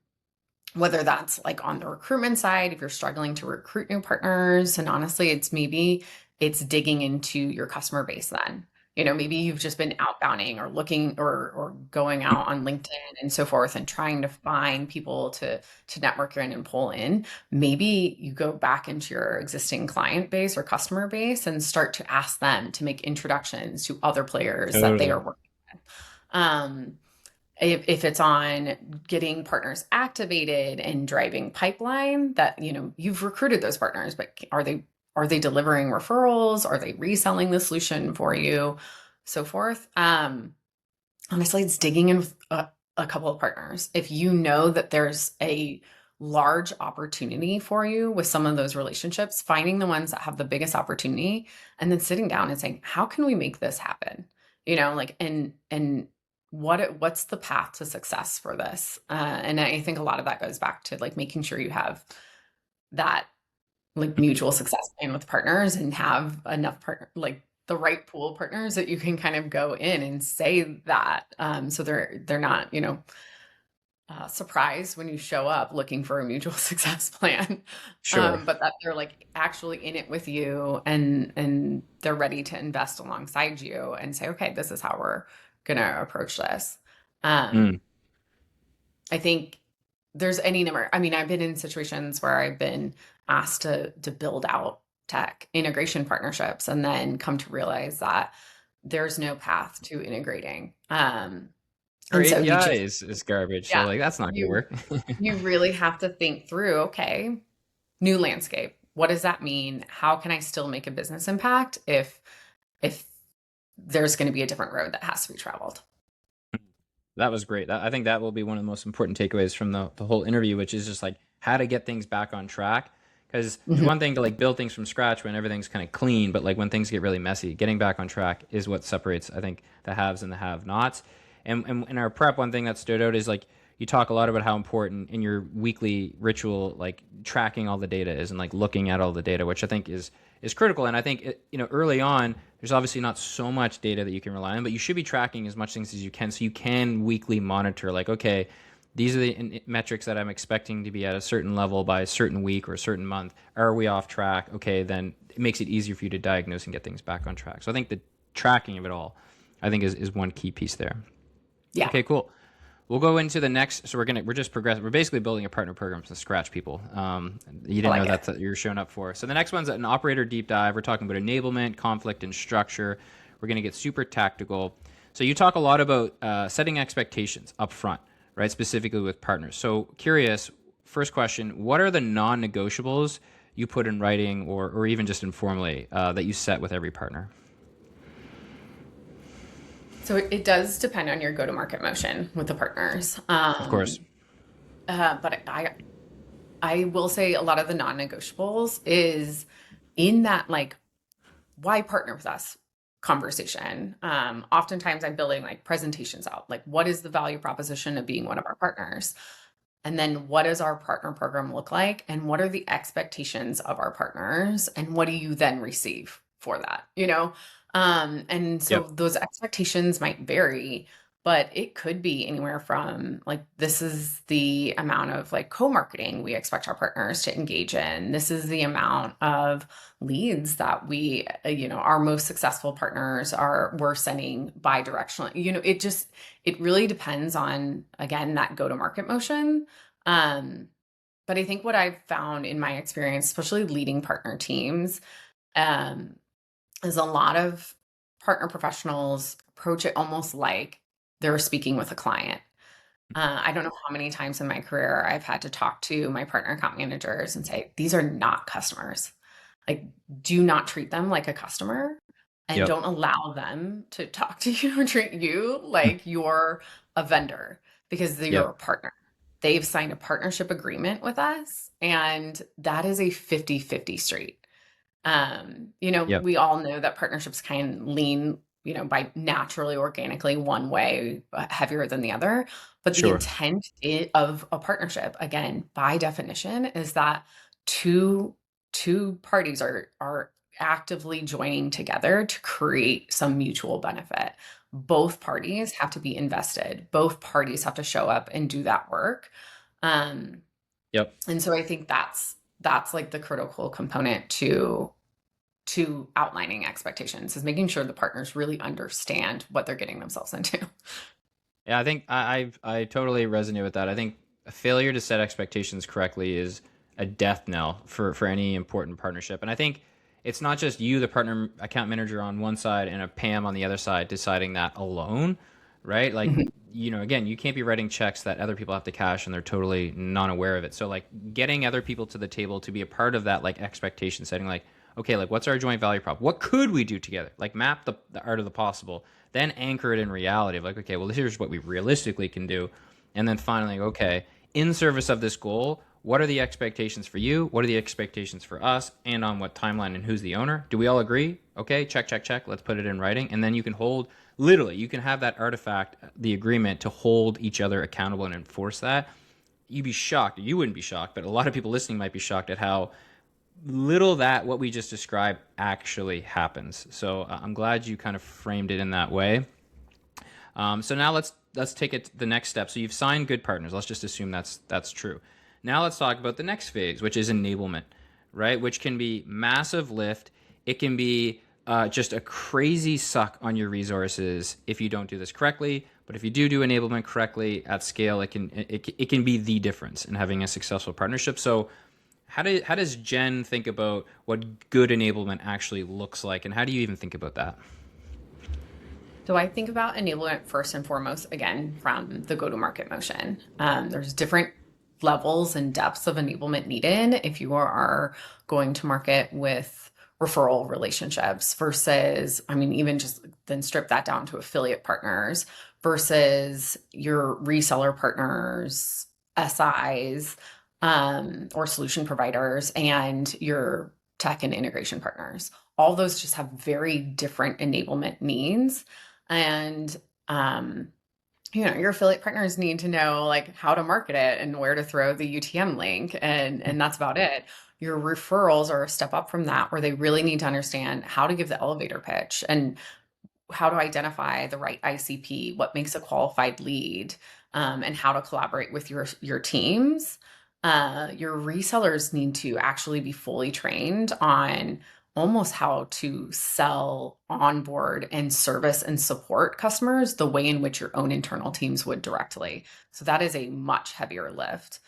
[SPEAKER 2] Whether that's like on the recruitment side, if you're struggling to recruit new partners, and honestly, it's digging into your customer base then. Maybe you've just been outbounding or looking, or going out on LinkedIn and so forth, and trying to find people to network in and pull in. Maybe you go back into your existing client base or customer base and start to ask them to make introductions to other players that they
[SPEAKER 1] Totally.
[SPEAKER 2] are working with. Um, if it's on getting partners activated and driving pipeline, that you've recruited those partners, but are they delivering referrals? Are they reselling the solution for you? So forth. Honestly, it's digging in with a couple of partners. If you know that there's a large opportunity for you with some of those relationships, finding the ones that have the biggest opportunity, and then sitting down and saying, how can we make this happen? Like, and what's the path to success for this? And I think a lot of that goes back to like making sure you have that like mutual success plan with partners, and have enough partner, like the right pool of partners that you can kind of go in and say that, so they're not surprised when you show up looking for a mutual success plan,
[SPEAKER 1] Sure.
[SPEAKER 2] but that they're like actually in it with you, and they're ready to invest alongside you and say, okay, this is how we're gonna approach this. Um,
[SPEAKER 1] Mm.
[SPEAKER 2] I think there's any number. I mean, I've been in situations where I've been asked to build out tech integration partnerships and then come to realize that there's no path to integrating.
[SPEAKER 1] Our
[SPEAKER 2] And so you
[SPEAKER 1] API
[SPEAKER 2] just,
[SPEAKER 1] is garbage, so
[SPEAKER 2] yeah,
[SPEAKER 1] like that's not gonna
[SPEAKER 2] you
[SPEAKER 1] work.
[SPEAKER 2] you really have to think through, okay, new landscape. What does that mean? How can I still make a business impact if there's going to be a different road that has to be traveled?
[SPEAKER 1] That was great. I think that will be one of the most important takeaways from the whole interview, which is just like how to get things back on track. Because it's
[SPEAKER 2] Mhm.
[SPEAKER 1] one thing to like build things from scratch when everything's kind of clean, but like when things get really messy, getting back on track is what separates, I think, the haves and the have-nots. And in our prep, one thing that stood out is like you talk a lot about how important in your weekly ritual, like tracking all the data is and like looking at all the data, which I think is critical. And I think early on, there's obviously not so much data that you can rely on, but you should be tracking as much things as you can, so you can weekly monitor. Like, okay, these are the metrics that I'm expecting to be at a certain level by a certain week or a certain month. Are we off track? Okay, then it makes it easier for you to diagnose and get things back on track. So I think the tracking of it all, I think, is one key piece there.
[SPEAKER 2] Yeah,
[SPEAKER 1] Okay, cool. We'll go into the next. So we're just progressing. We're basically building a partner program from scratch, people. You
[SPEAKER 2] I
[SPEAKER 1] didn't know
[SPEAKER 2] like it.
[SPEAKER 1] that's what you're showing up for. So the next one's an operator deep dive. We're talking about enablement, conflict, and structure. We're going to get super tactical. So you talk a lot about setting expectations up front, right? Specifically with partners. So curious. First question: what are the non-negotiables you put in writing, or even just informally, that you set with every partner?
[SPEAKER 2] So it does depend on your go-to-market motion with the partners.
[SPEAKER 1] Of course.
[SPEAKER 2] But I will say a lot of the non-negotiables is in that like why partner with us conversation. Oftentimes I'm building like presentations out, like what is the value proposition of being one of our partners? And then what does our partner program look like? And what are the expectations of our partners? And what do you then receive for that? And so
[SPEAKER 1] Yep.
[SPEAKER 2] those expectations might vary, but it could be anywhere from like, this is the amount of like co-marketing we expect our partners to engage in. This is the amount of leads that our most successful partners we're sending bi-directionally. It really depends on, again, that go-to-market motion. Um, but I think what I've found in my experience, especially leading partner teams, um, is a lot of partner professionals approach it almost like they're speaking with a client. I don't know how many times in my career I've had to talk to my partner account managers and say, these are not customers. Like, do not treat them like a customer and
[SPEAKER 1] Yep.
[SPEAKER 2] don't allow them to talk to you or treat you like you're a vendor because you're
[SPEAKER 1] Yep.
[SPEAKER 2] a partner. They've signed a partnership agreement with us, and that is a 50-50 street.
[SPEAKER 1] Yep.
[SPEAKER 2] We all know that partnerships can lean, by naturally, organically, one way heavier than the other. But the
[SPEAKER 1] Sure.
[SPEAKER 2] intent of a partnership, again, by definition, is that two two parties are actively joining together to create some mutual benefit. Both parties have to be invested. Both parties have to show up and do that work. Um,
[SPEAKER 1] Yep.
[SPEAKER 2] and so I think that's like the critical component to outlining expectations, is making sure the partners really understand what they're getting themselves into.
[SPEAKER 1] Yeah, I think I totally resonate with that. I think a failure to set expectations correctly is a death knell for any important partnership. And I think it's not just you, the partner account manager on one side, and a Pam on the other side deciding that alone, right? Like,
[SPEAKER 2] Mhm.
[SPEAKER 1] again, you can't be writing checks that other people have to cash and they're totally not aware of it. So like getting other people to the table to be a part of that like expectation setting, like, okay, like what's our joint value prop? What could we do together? Like map the art of the possible, then anchor it in reality of like, okay, well, here's what we realistically can do. And then finally, okay, in service of this goal, what are the expectations for you? What are the expectations for us? And on what timeline and who's the owner? Do we all agree? Okay, check, check, check. Let's put it in writing. And then you can literally, you can have that artifact, the agreement, to hold each other accountable and enforce that. You'd be shocked. You wouldn't be shocked, but a lot of people listening might be shocked at how little that what we just described actually happens. So I'm glad you kind of framed it in that way. So now let's let's take it to the next step. So you've signed good partners. Let's just assume that's true. Now let's talk about the next phase, which is enablement, right? Which can be massive lift. It can be just a crazy suck on your resources if you don't do this correctly. But if you do enablement correctly at scale, it can be the difference in having a successful partnership. So how does Jen think about what good enablement actually looks like, and how do you even think about that?
[SPEAKER 2] So I think about enablement first and foremost, again, from the go-to-market motion. There's different levels and depths of enablement needed if you are going to market with referral relationships versus, I mean, even just then strip that down to affiliate partners versus your reseller partners, SIs, or solution providers, and your tech and integration partners. All those just have very different enablement needs. And your affiliate partners need to know like how to market it and where to throw the UTM link, and that's about it. Your referrals are a step up from that, where they really need to understand how to give the elevator pitch and how to identify the right ICP, what makes a qualified lead, and how to collaborate with your teams. Your resellers need to actually be fully trained on almost how to sell, onboard, and service and support customers the way in which your own internal teams would directly. So that is a much heavier lift.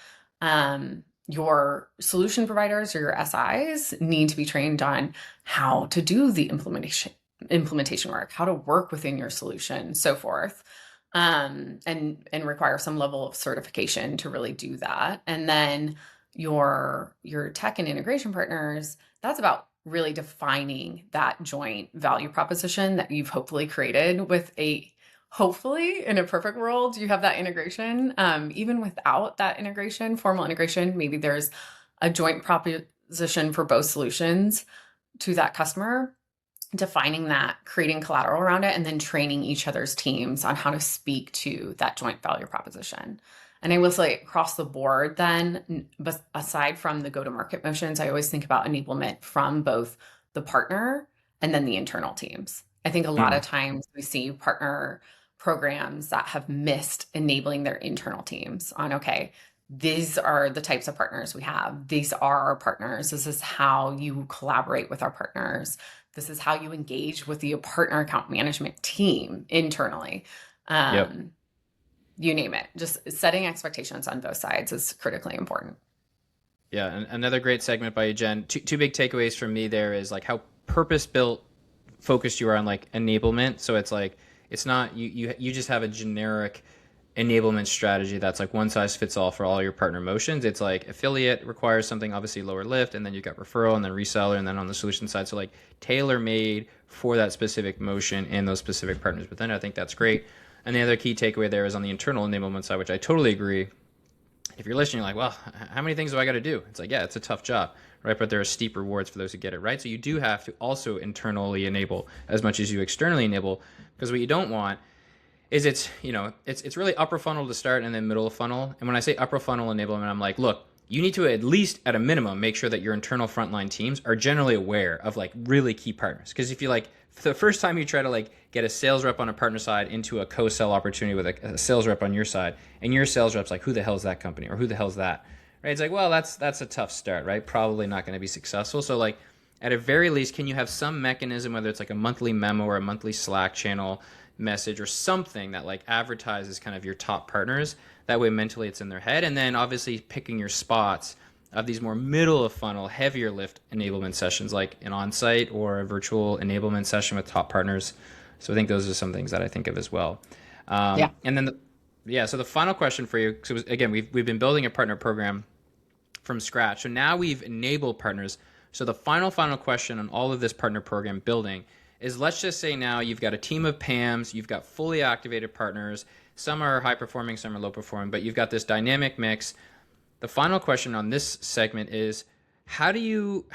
[SPEAKER 2] Your solution providers or your SIs need to be trained on how to do the implementation work, how to work within your solution, so forth. And require some level of certification to really do that. And then your tech and integration partners, that's about really defining that joint value proposition that you've hopefully created with hopefully in a perfect world, you have that integration. Even without that integration, formal integration, maybe there's a joint proposition for both solutions to that customer, defining that, creating collateral around it, and then training each other's teams on how to speak to that joint value proposition. And I will say across the board then, but aside from the go-to-market motions, I always think about enablement from both the partner and then the internal teams. I think a lot of times we see partner programs that have missed enabling their internal teams on, okay, these are the types of partners we have. These are our partners. This is how you collaborate with our partners. This is how you engage with the partner account management team internally.
[SPEAKER 1] Yep.
[SPEAKER 2] You name it. Just setting expectations on both sides is critically important.
[SPEAKER 1] Yeah, and another great segment by you, Jen. Two big takeaways from me there is like how purpose-built focused you are on like enablement. So it's like it's not you just have a generic enablement strategy that's like one size fits all for all your partner motions. It's like affiliate requires something obviously lower lift, and then you got referral, and then reseller, and then on the solution side, so like tailor made for that specific motion and those specific partners. But then I think that's great. And the other key takeaway there is on the internal enablement side, which I totally agree. If you're listening, you're like, well, how many things do I got to do? It's like, yeah, it's a tough job, right? But there are steep rewards for those who get it right. So you do have to also internally enable as much as you externally enable, because what you don't want is it's really upper funnel to start and then middle of funnel. And when I say upper funnel enablement, I'm like, look, you need to at least at a minimum make sure that your internal frontline teams are generally aware of like really key partners. Because if you like the first time you try to like get a sales rep on a partner side into a co-sell opportunity with a sales rep on your side, and your sales rep's like, who the hell is that company, or who the hell is that, right? It's like, well, that's a tough start, right? Probably not going to be successful. So like at a very least, can you have some mechanism, whether it's like a monthly memo or a monthly Slack channel message or something that like advertises kind of your top partners? That way mentally it's in their head. And then obviously picking your spots of these more middle of funnel, heavier lift enablement sessions, like an on-site or a virtual enablement session with top partners. So I think those are some things that I think of as well.
[SPEAKER 2] Yeah.
[SPEAKER 1] And then so the final question for you, so again, we've been building a partner program from scratch. So now we've enabled partners. So the final question on all of this partner program building is, let's just say now you've got a team of PAMs, you've got fully activated partners. Some are high performing, some are low performing, but you've got this dynamic mix. The final question on this segment is, how would you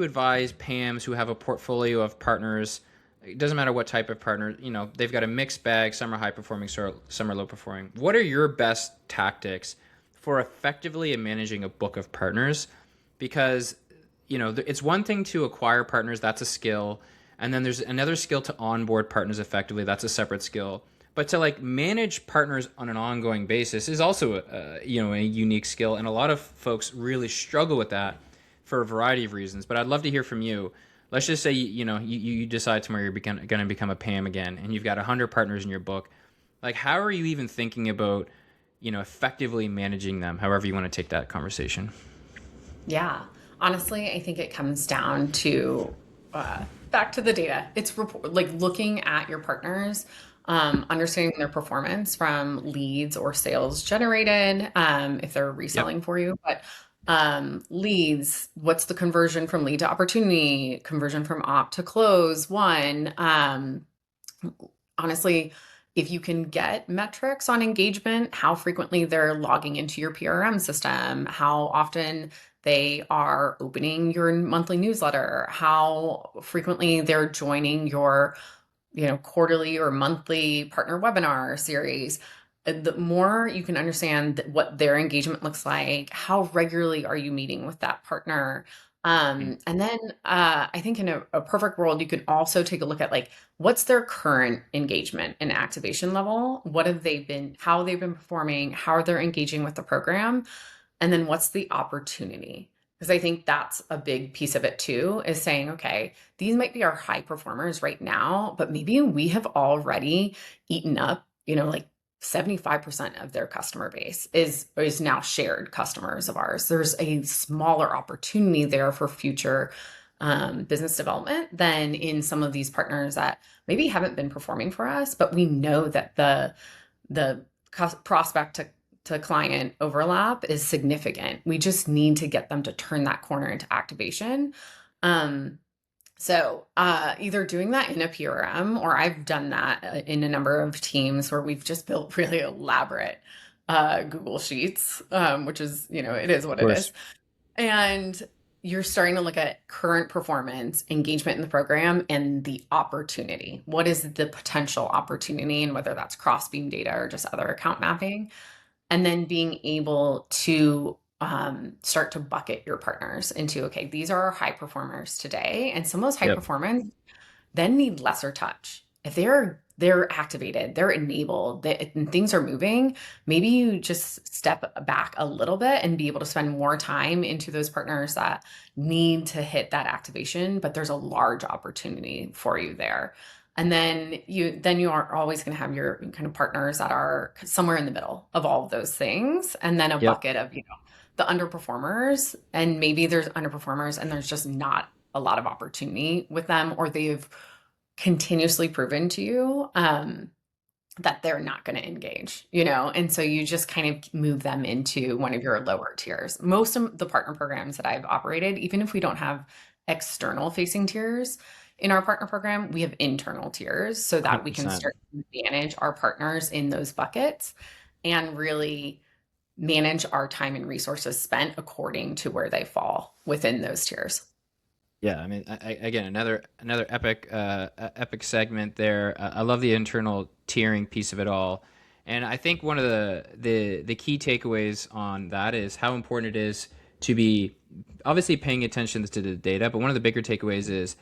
[SPEAKER 1] advise PAMs who have a portfolio of partners? It doesn't matter what type of partner, they've got a mixed bag. Some are high performing, some are low performing. What are your best tactics for effectively managing a book of partners? Because, it's one thing to acquire partners, that's a skill. And then there's another skill to onboard partners effectively. That's a separate skill. But to like manage partners on an ongoing basis is also a unique skill, and a lot of folks really struggle with that for a variety of reasons. But I'd love to hear from you. Let's just say you decide tomorrow you're going to become a PAM again, and you've got 100 partners in your book. Like, how are you even thinking about effectively managing them? However you want to take that conversation.
[SPEAKER 2] Yeah. Honestly, I think it comes down to back to the data. It's like looking at your partners, understanding their performance from leads or sales generated, if they're
[SPEAKER 1] Yep.
[SPEAKER 2] reselling for you. But leads, what's the conversion from lead to opportunity, conversion from op to close, one. Honestly, if you can get metrics on engagement, how frequently they're logging into your PRM system, how often they are opening your monthly newsletter, how frequently they're joining your, quarterly or monthly partner webinar series. The more you can understand what their engagement looks like, how regularly are you meeting with that partner? And then I think in a perfect world, you can also take a look at like what's their current engagement and activation level? What have they been, how they've been performing, how they're engaging with the program, and then what's the opportunity? Because I think that's a big piece of it too, is saying, okay, these might be our high performers right now, but maybe we have already eaten up, like 75% of their customer base is now shared customers of ours. There's a smaller opportunity there for future business development than in some of these partners that maybe haven't been performing for us, but we know that the prospect to client overlap is significant. We just need to get them to turn that corner into activation. So either doing that in a PRM, or I've done that in a number of teams where we've just built really elaborate Google Sheets, which is, it is
[SPEAKER 1] Of
[SPEAKER 2] what it
[SPEAKER 1] course.
[SPEAKER 2] is. And you're starting to look at current performance, engagement in the program, and the opportunity. What is the potential opportunity, and whether that's cross-beam data or just other account mapping? And then being able to start to bucket your partners into, okay, these are our high performers today, and some of those high
[SPEAKER 1] Yep.
[SPEAKER 2] performers then need lesser touch. If they're activated, they're enabled, and things are moving, maybe you just step back a little bit and be able to spend more time into those partners that need to hit that activation, but there's a large opportunity for you there. And then you are always going to have your kind of partners that are somewhere in the middle of all of those things, and then a
[SPEAKER 1] Yep.
[SPEAKER 2] bucket of, the underperformers, and maybe there's underperformers and there's just not a lot of opportunity with them, or they've continuously proven to you that they're not going to engage, and so you just kind of move them into one of your lower tiers. Most of the partner programs that I've operated, even if we don't have external facing tiers in our partner program, we have internal tiers so that we can
[SPEAKER 1] 100%.
[SPEAKER 2] start to manage our partners in those buckets and really manage our time and resources spent according to where they fall within those tiers.
[SPEAKER 1] Yeah, I mean, again, another epic segment there. I love the internal tiering piece of it all, and I think one of the key takeaways on that is how important it is to be obviously paying attention to the data. But one of the bigger takeaways is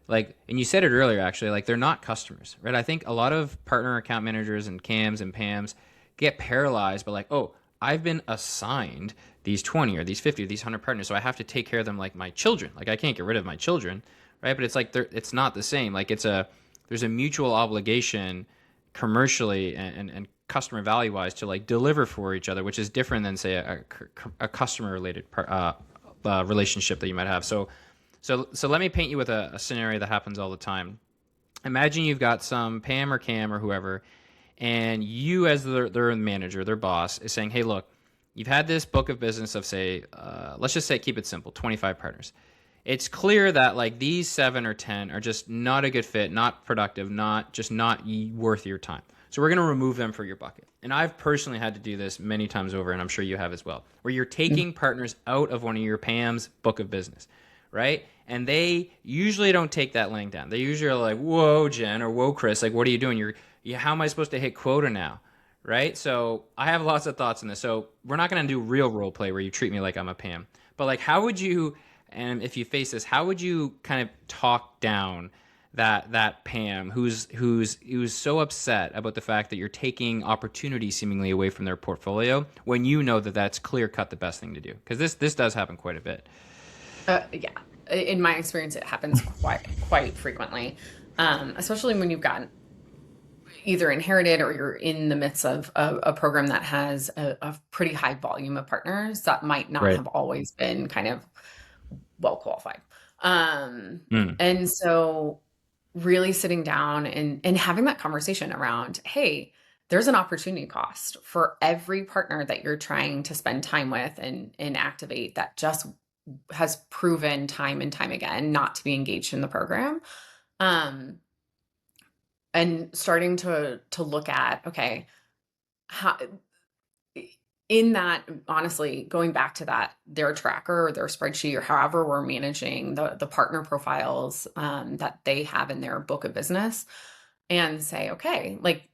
[SPEAKER 1] like, and you said it earlier actually, like they're not customers, right? I think a lot of partner account managers and CAMs and PAMs get paralyzed by like, oh, I've been assigned these 20 or these 50 or these 100 partners, so I have to take care of them like my children. Like I can't get rid of my children, right? But it's like it's not the same. Like there's a mutual obligation commercially and customer value wise to like deliver for each other, which is different than say a customer related relationship that you might have. So let me paint you with a scenario that happens all the time. Imagine you've got some Pam or Cam or whoever, and you as their manager, their boss, is saying, hey, look, you've had this book of business of say, let's just say, keep it simple, 25 partners. It's clear that like these 7 or 10 are just not a good fit, not productive, not worth your time. So we're going to remove them for your bucket. And I've personally had to do this many times over, and I'm sure you have as well, where you're taking partners out of one of your PAM's book of business, right? And they usually don't take that laying down. They usually are like, whoa, Jen, or whoa, Chris, like, what are you doing? How am I supposed to hit quota now? Right? So I have lots of thoughts on this. So we're not going to do real role play where you treat me like I'm a Pam. But like, how would you, and if you face this, how would you kind of talk down that Pam who's so upset about the fact that you're taking opportunity seemingly away from their portfolio when you know that that's clear cut the best thing to do? Because this does happen quite a bit.
[SPEAKER 2] Yeah, in my experience, it happens quite frequently, especially when you've gotten either inherited or you're in the midst of a program that has a pretty high volume of partners that might not
[SPEAKER 1] Right.
[SPEAKER 2] have always been kind of well qualified. Um,
[SPEAKER 1] Mm,
[SPEAKER 2] and so really sitting down and having that conversation around, hey, there's an opportunity cost for every partner that you're trying to spend time with and activate that just has proven time and time again not to be engaged in the program. Um, and starting to look at, okay, how in that, honestly, going back to that, their tracker or their spreadsheet or however we're managing the partner profiles that they have in their book of business, and say, okay, like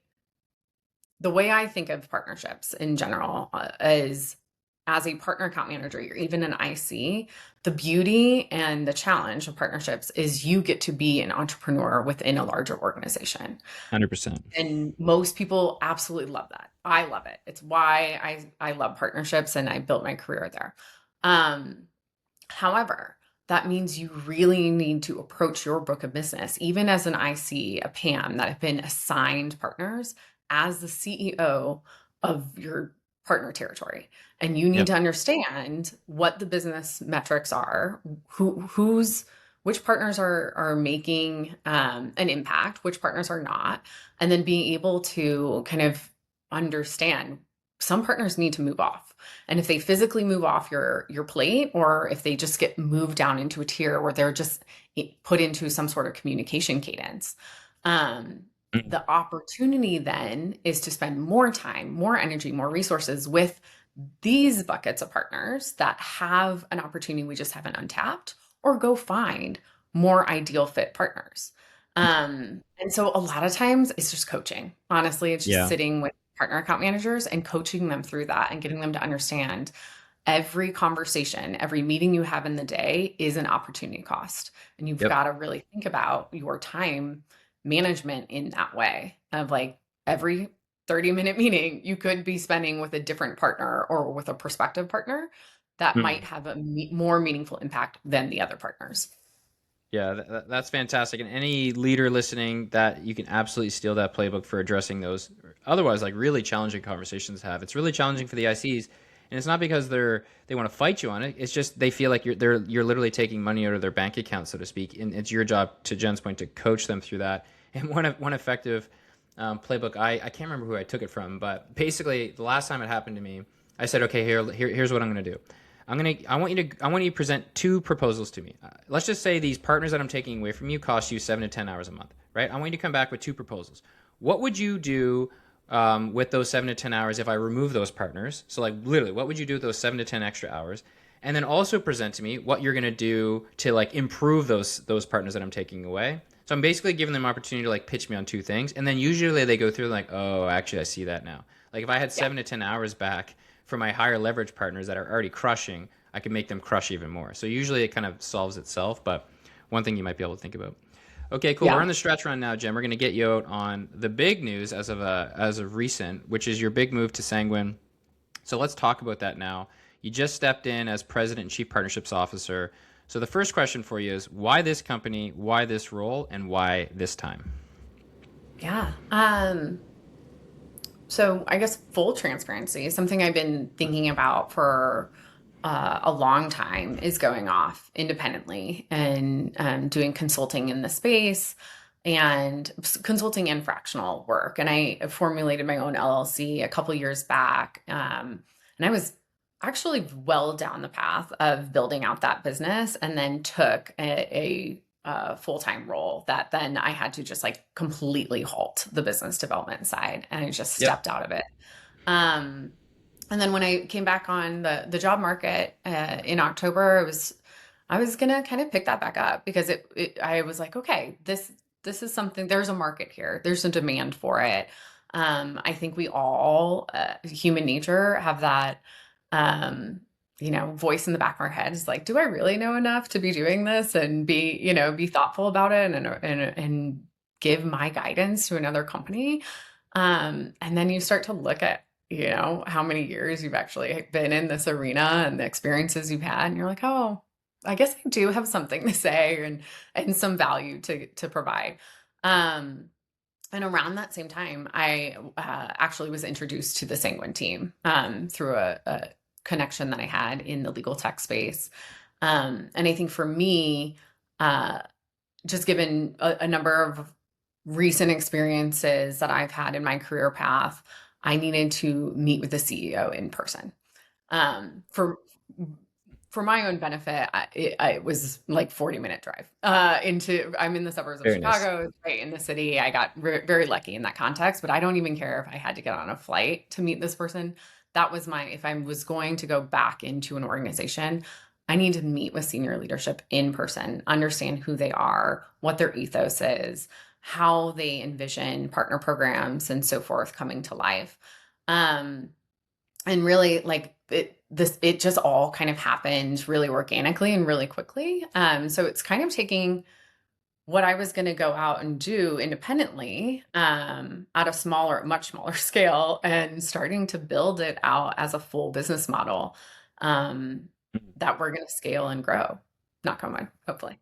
[SPEAKER 2] the way I think of partnerships in general is as a partner account manager, you're even an IC. The beauty and the challenge of partnerships is you get to be an entrepreneur within a larger organization.
[SPEAKER 1] 100%.
[SPEAKER 2] And most people absolutely love that. I love it. It's why I love partnerships and I built my career there. Um, However, that means you really need to approach your book of business, even as an IC, a PAM that have been assigned partners as the CEO of your partner territory. And you need
[SPEAKER 1] Yep.
[SPEAKER 2] to understand what the business metrics are, who's which partners are making an impact, which partners are not, and then being able to kind of understand some partners need to move off, and if they physically move off your plate, or if they just get moved down into a tier where they're just put into some sort of communication cadence, um,
[SPEAKER 1] Mm,
[SPEAKER 2] the opportunity then is to spend more time, more energy, more resources with these buckets of partners that have an opportunity we just haven't untapped, or go find more ideal fit partners. And so a lot of times it's just coaching. Honestly, it's just
[SPEAKER 1] yeah.
[SPEAKER 2] sitting with partner account managers and coaching them through that and getting them to understand every conversation, every meeting you have in the day is an opportunity cost. And you've
[SPEAKER 1] Yep.
[SPEAKER 2] got to really think about your time management in that way of like every 30-minute meeting you could be spending with a different partner or with a prospective partner that might
[SPEAKER 1] Mm.
[SPEAKER 2] have a more meaningful impact than the other partners.
[SPEAKER 1] Yeah, that's fantastic. And any leader listening, that you can absolutely steal that playbook for addressing those otherwise like really challenging conversations to have. It's really challenging for the ICs, and it's not because they want to fight you on it. It's just they feel like you're literally taking money out of their bank account, so to speak. And it's your job, to Jen's point, to coach them through that. And one effective playbook, I can't remember who I took it from, but basically the last time it happened to me, I said, okay, here's what I'm gonna do. I want you to present two proposals to me. Let's just say these partners that I'm taking away from you cost you 7 to 10 hours a month, right? I want you to come back with two proposals. What would you do with those 7 to 10 hours if I remove those partners? So like literally, what would you do with those 7 to 10 extra hours? And then also present to me what you're gonna do to like improve those partners that I'm taking away. So I'm basically giving them opportunity to like pitch me on two things, and then usually they go through like, oh, actually I see that now. Like if I had
[SPEAKER 2] Yeah.
[SPEAKER 1] 7 to 10 hours back for my higher leverage partners that are already crushing, I can make them crush even more. So usually it kind of solves itself, but one thing you might be able to think about. Okay, cool. We're
[SPEAKER 2] Yeah.
[SPEAKER 1] on the stretch run now, Jen. We're going to get you out on the big news as of recent, which is your big move to Sanguine. So let's talk about that now. You just stepped in as president and chief partnerships officer. So the first question for you is, why this company, why this role, and why this time?
[SPEAKER 2] Yeah. So I guess full transparency, something I've been thinking about for a long time is going off independently and doing consulting in the space and consulting and fractional work. And I formulated my own LLC a couple years back, and I was actually well down the path of building out that business, and then took a full-time role that then I had to just like completely halt the business development side, and I just
[SPEAKER 1] Yep.
[SPEAKER 2] stepped out of it. Um, and then when I came back on the job market in October, I was gonna kind of pick that back up because I was like, okay, this is something. There's a market here. There's a demand for it. I think we all, human nature, have that um, voice in the back of our head is like, do I really know enough to be doing this and be thoughtful about it and give my guidance to another company? And then you start to look at, how many years you've actually been in this arena and the experiences you've had. And you're like, oh, I guess I do have something to say and some value to provide. And around that same time, I actually was introduced to the Sanguine team through a connection that I had in the legal tech space. And I think for me, just given a number of recent experiences that I've had in my career path, I needed to meet with the CEO in person. For my own benefit, it was like 40-minute drive I'm in the suburbs of
[SPEAKER 1] Very nice.
[SPEAKER 2] Chicago, right in the city. I got very lucky in that context, but I don't even care if I had to get on a flight to meet this person. That was if I was going to go back into an organization, I need to meet with senior leadership in person, understand who they are, what their ethos is, how they envision partner programs and so forth coming to life. And really it just all kind of happened really organically and really quickly. So it's kind of taking what I was going to go out and do independently at a much smaller scale and starting to build it out as a full business model that we're going to scale and grow. Knock on wood, hopefully.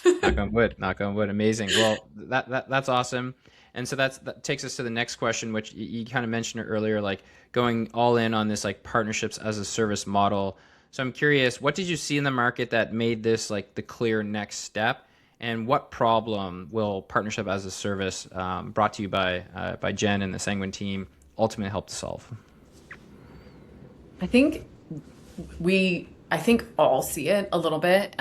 [SPEAKER 1] Knock on wood, knock on wood. Amazing. Well, that's awesome. And so that takes us to the next question, which you kind of mentioned it earlier, like going all in on this like partnerships as a service model. So I'm curious, what did you see in the market that made this like the clear next step? And what problem will partnership as a service brought to you by Jen and the Sanguine team ultimately help to solve?
[SPEAKER 2] I think I think all see it a little bit,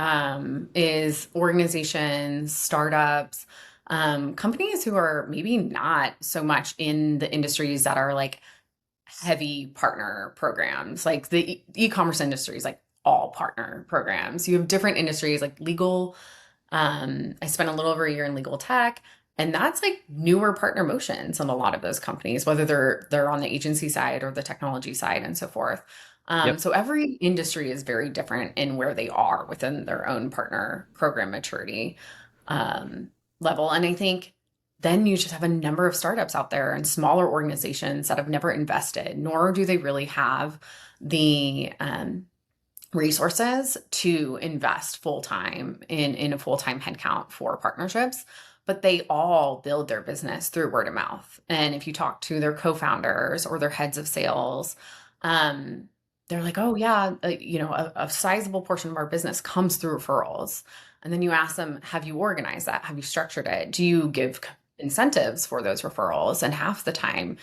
[SPEAKER 2] is organizations, startups, companies who are maybe not so much in the industries that are like heavy partner programs, like the e-commerce industry is like all partner programs. You have different industries like legal. I spent a little over a year in legal tech, and that's like newer partner motions in a lot of those companies, whether they're on the agency side or the technology side and so forth.
[SPEAKER 1] Yep.
[SPEAKER 2] So every industry is very different in where they are within their own partner program maturity level. And I think then you just have a number of startups out there and smaller organizations that have never invested, nor do they really have the resources to invest full-time in a full-time headcount for partnerships. But they all build their business through word of mouth. And if you talk to their co-founders or their heads of sales, they're like, oh yeah, a sizable portion of our business comes through referrals. And then you ask them, have you organized that? Have you structured it? Do you give incentives for those referrals? And half the time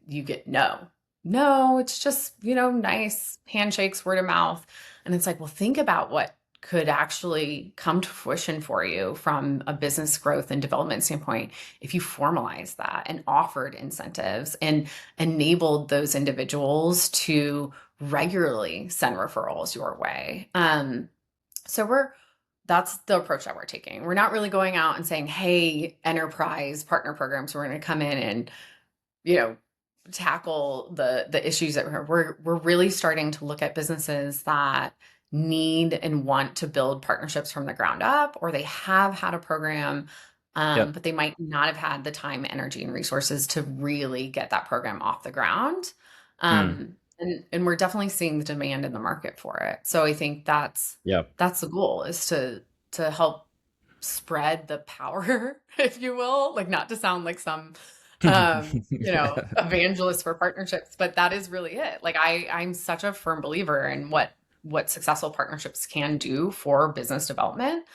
[SPEAKER 2] you get no, it's just, nice handshakes, word of mouth. And it's like, well, think about what could actually come to fruition for you from a business growth and development standpoint if you formalized that and offered incentives and enabled those individuals to regularly send referrals your way. So that's the approach that we're taking. We're not really going out and saying, hey, enterprise partner programs, we're going to come in and, tackle the issues that we're really starting to look at businesses that need and want to build partnerships from the ground up, or they have had a program,
[SPEAKER 1] Yep.
[SPEAKER 2] but they might not have had the time, energy, and resources to really get that program off the ground.
[SPEAKER 1] Mm.
[SPEAKER 2] And we're definitely seeing the demand in the market for it. So I think that's
[SPEAKER 1] Yep.
[SPEAKER 2] the goal, is to help spread the power, if you will, like not to sound like some evangelist for partnerships, but that is really it. Like I'm such a firm believer in what successful partnerships can do for business development,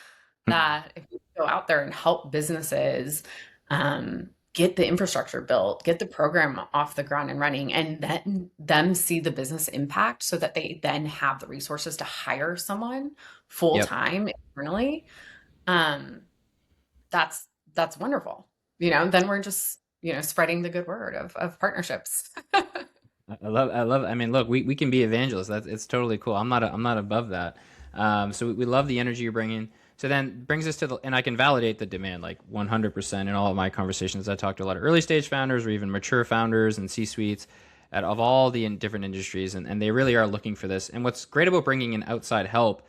[SPEAKER 2] that if you go out there and help businesses get the infrastructure built, get the program off the ground and running, and then them see the business impact so that they then have the resources to hire someone full
[SPEAKER 1] Yep.
[SPEAKER 2] time internally, that's wonderful. Then we're just, spreading the good word of partnerships.
[SPEAKER 1] I love. I mean, look, we can be evangelists. It's totally cool. I'm not above that. So we love the energy you're bringing. So then brings us to and I can validate the demand like 100% in all of my conversations. I talked to a lot of early stage founders or even mature founders and C-suites. of all the different industries, and they really are looking for this. And what's great about bringing in outside help,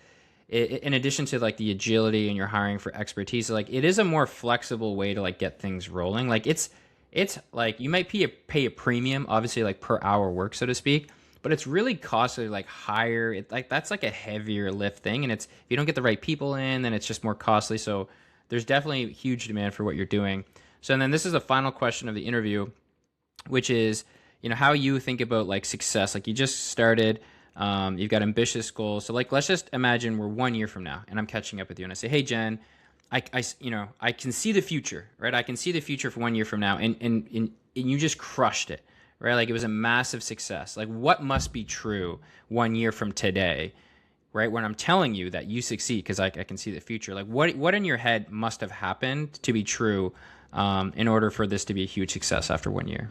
[SPEAKER 1] in addition to like the agility and you're hiring for expertise, like it is a more flexible way to like get things rolling. Like it's like you might pay a premium, obviously, like per hour work, so to speak, but it's really costly, like higher. It like that's like a heavier lift thing, and it's if you don't get the right people in, then it's just more costly. So there's definitely huge demand for what you're doing. So and then this is the final question of the interview, which is, how you think about like success. Like you just started, you've got ambitious goals. So like let's just imagine we're 1 year from now, and I'm catching up with you, and I say, hey Jen, I can see the future, right? I can see the future for 1 year from now, and you just crushed it, right? Like it was a massive success. Like what must be true 1 year from today, right? When I'm telling you that you succeed because I can see the future. Like what in your head must have happened to be true in order for this to be a huge success after 1 year?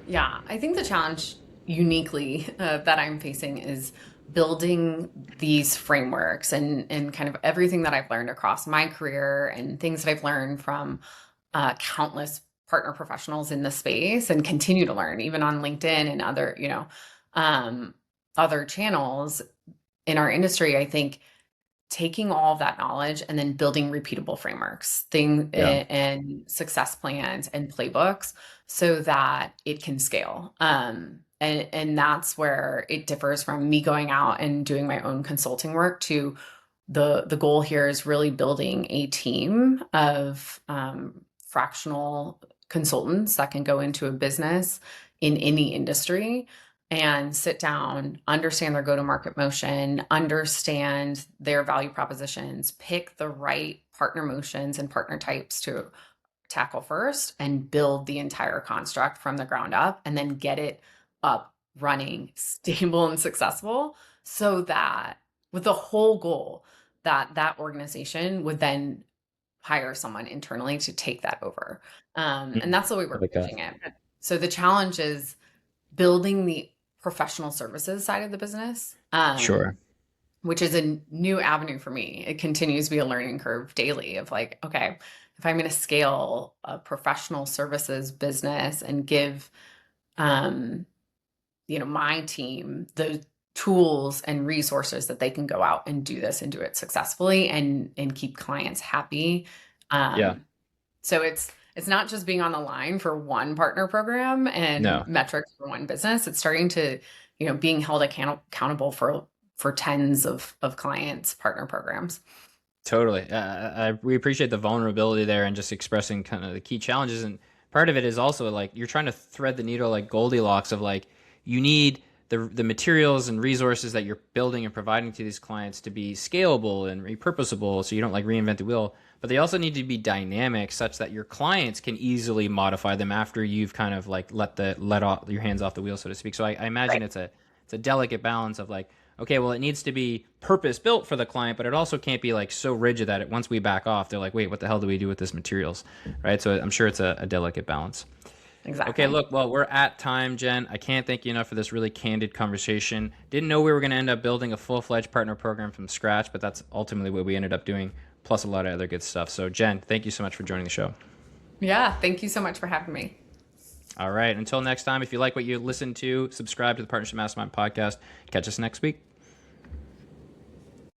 [SPEAKER 2] Yeah, I think the challenge uniquely that I'm facing is building these frameworks and kind of everything that I've learned across my career and things that I've learned from countless partner professionals in the space and continue to learn even on LinkedIn and other, other channels in our industry. I think taking all of that knowledge and then building repeatable frameworks,
[SPEAKER 1] Yeah.
[SPEAKER 2] and success plans and playbooks so that it can scale. And that's where it differs from me going out and doing my own consulting work to the goal here is really building a team of fractional consultants that can go into a business in any industry and sit down, understand their go-to-market motion, understand their value propositions, pick the right partner motions and partner types to tackle first, and build the entire construct from the ground up, and then get it up, running, stable, and successful, so that with the whole goal that that organization would then hire someone internally to take that over. And
[SPEAKER 1] Mm,
[SPEAKER 2] that's the way
[SPEAKER 1] I
[SPEAKER 2] we're
[SPEAKER 1] like that.
[SPEAKER 2] pitching it. So the challenge is building the professional services side of the business,
[SPEAKER 1] Sure.
[SPEAKER 2] which is a new avenue for me. It continues to be a learning curve daily of like, okay, if I'm going to scale a professional services business and give, um, my team the tools and resources that they can go out and do this and do it successfully and keep clients happy.
[SPEAKER 1] Yeah.
[SPEAKER 2] Um, so it's not just being on the line for one partner program and
[SPEAKER 1] No.
[SPEAKER 2] metrics for one business. It's starting to, being held accountable for tens of clients, partner programs.
[SPEAKER 1] Totally. We appreciate the vulnerability there and just expressing kind of the key challenges. And part of it is also like you're trying to thread the needle like Goldilocks of like you need the materials and resources that you're building and providing to these clients to be scalable and repurposable so you don't like reinvent the wheel. But they also need to be dynamic such that your clients can easily modify them after you've kind of like let off your hands off the wheel, so to speak. So I imagine
[SPEAKER 2] Right.
[SPEAKER 1] it's a delicate balance of like, okay, well, it needs to be purpose built for the client, but it also can't be like so rigid that once we back off, they're like, wait, what the hell do we do with this materials, right? So I'm sure it's a delicate balance. Okay,
[SPEAKER 2] Exactly.
[SPEAKER 1] look, well, we're at time, Jen. I can't thank you enough for this really candid conversation. Didn't know we were going to end up building a full-fledged partner program from scratch, but that's ultimately what we ended up doing, plus a lot of other good stuff. So, Jen, thank you so much for joining the show.
[SPEAKER 2] Yeah. Thank you so much for having me.
[SPEAKER 1] All right, until next time, if you like what you listen to, subscribe to the Partnership Mastermind podcast. Catch us next week.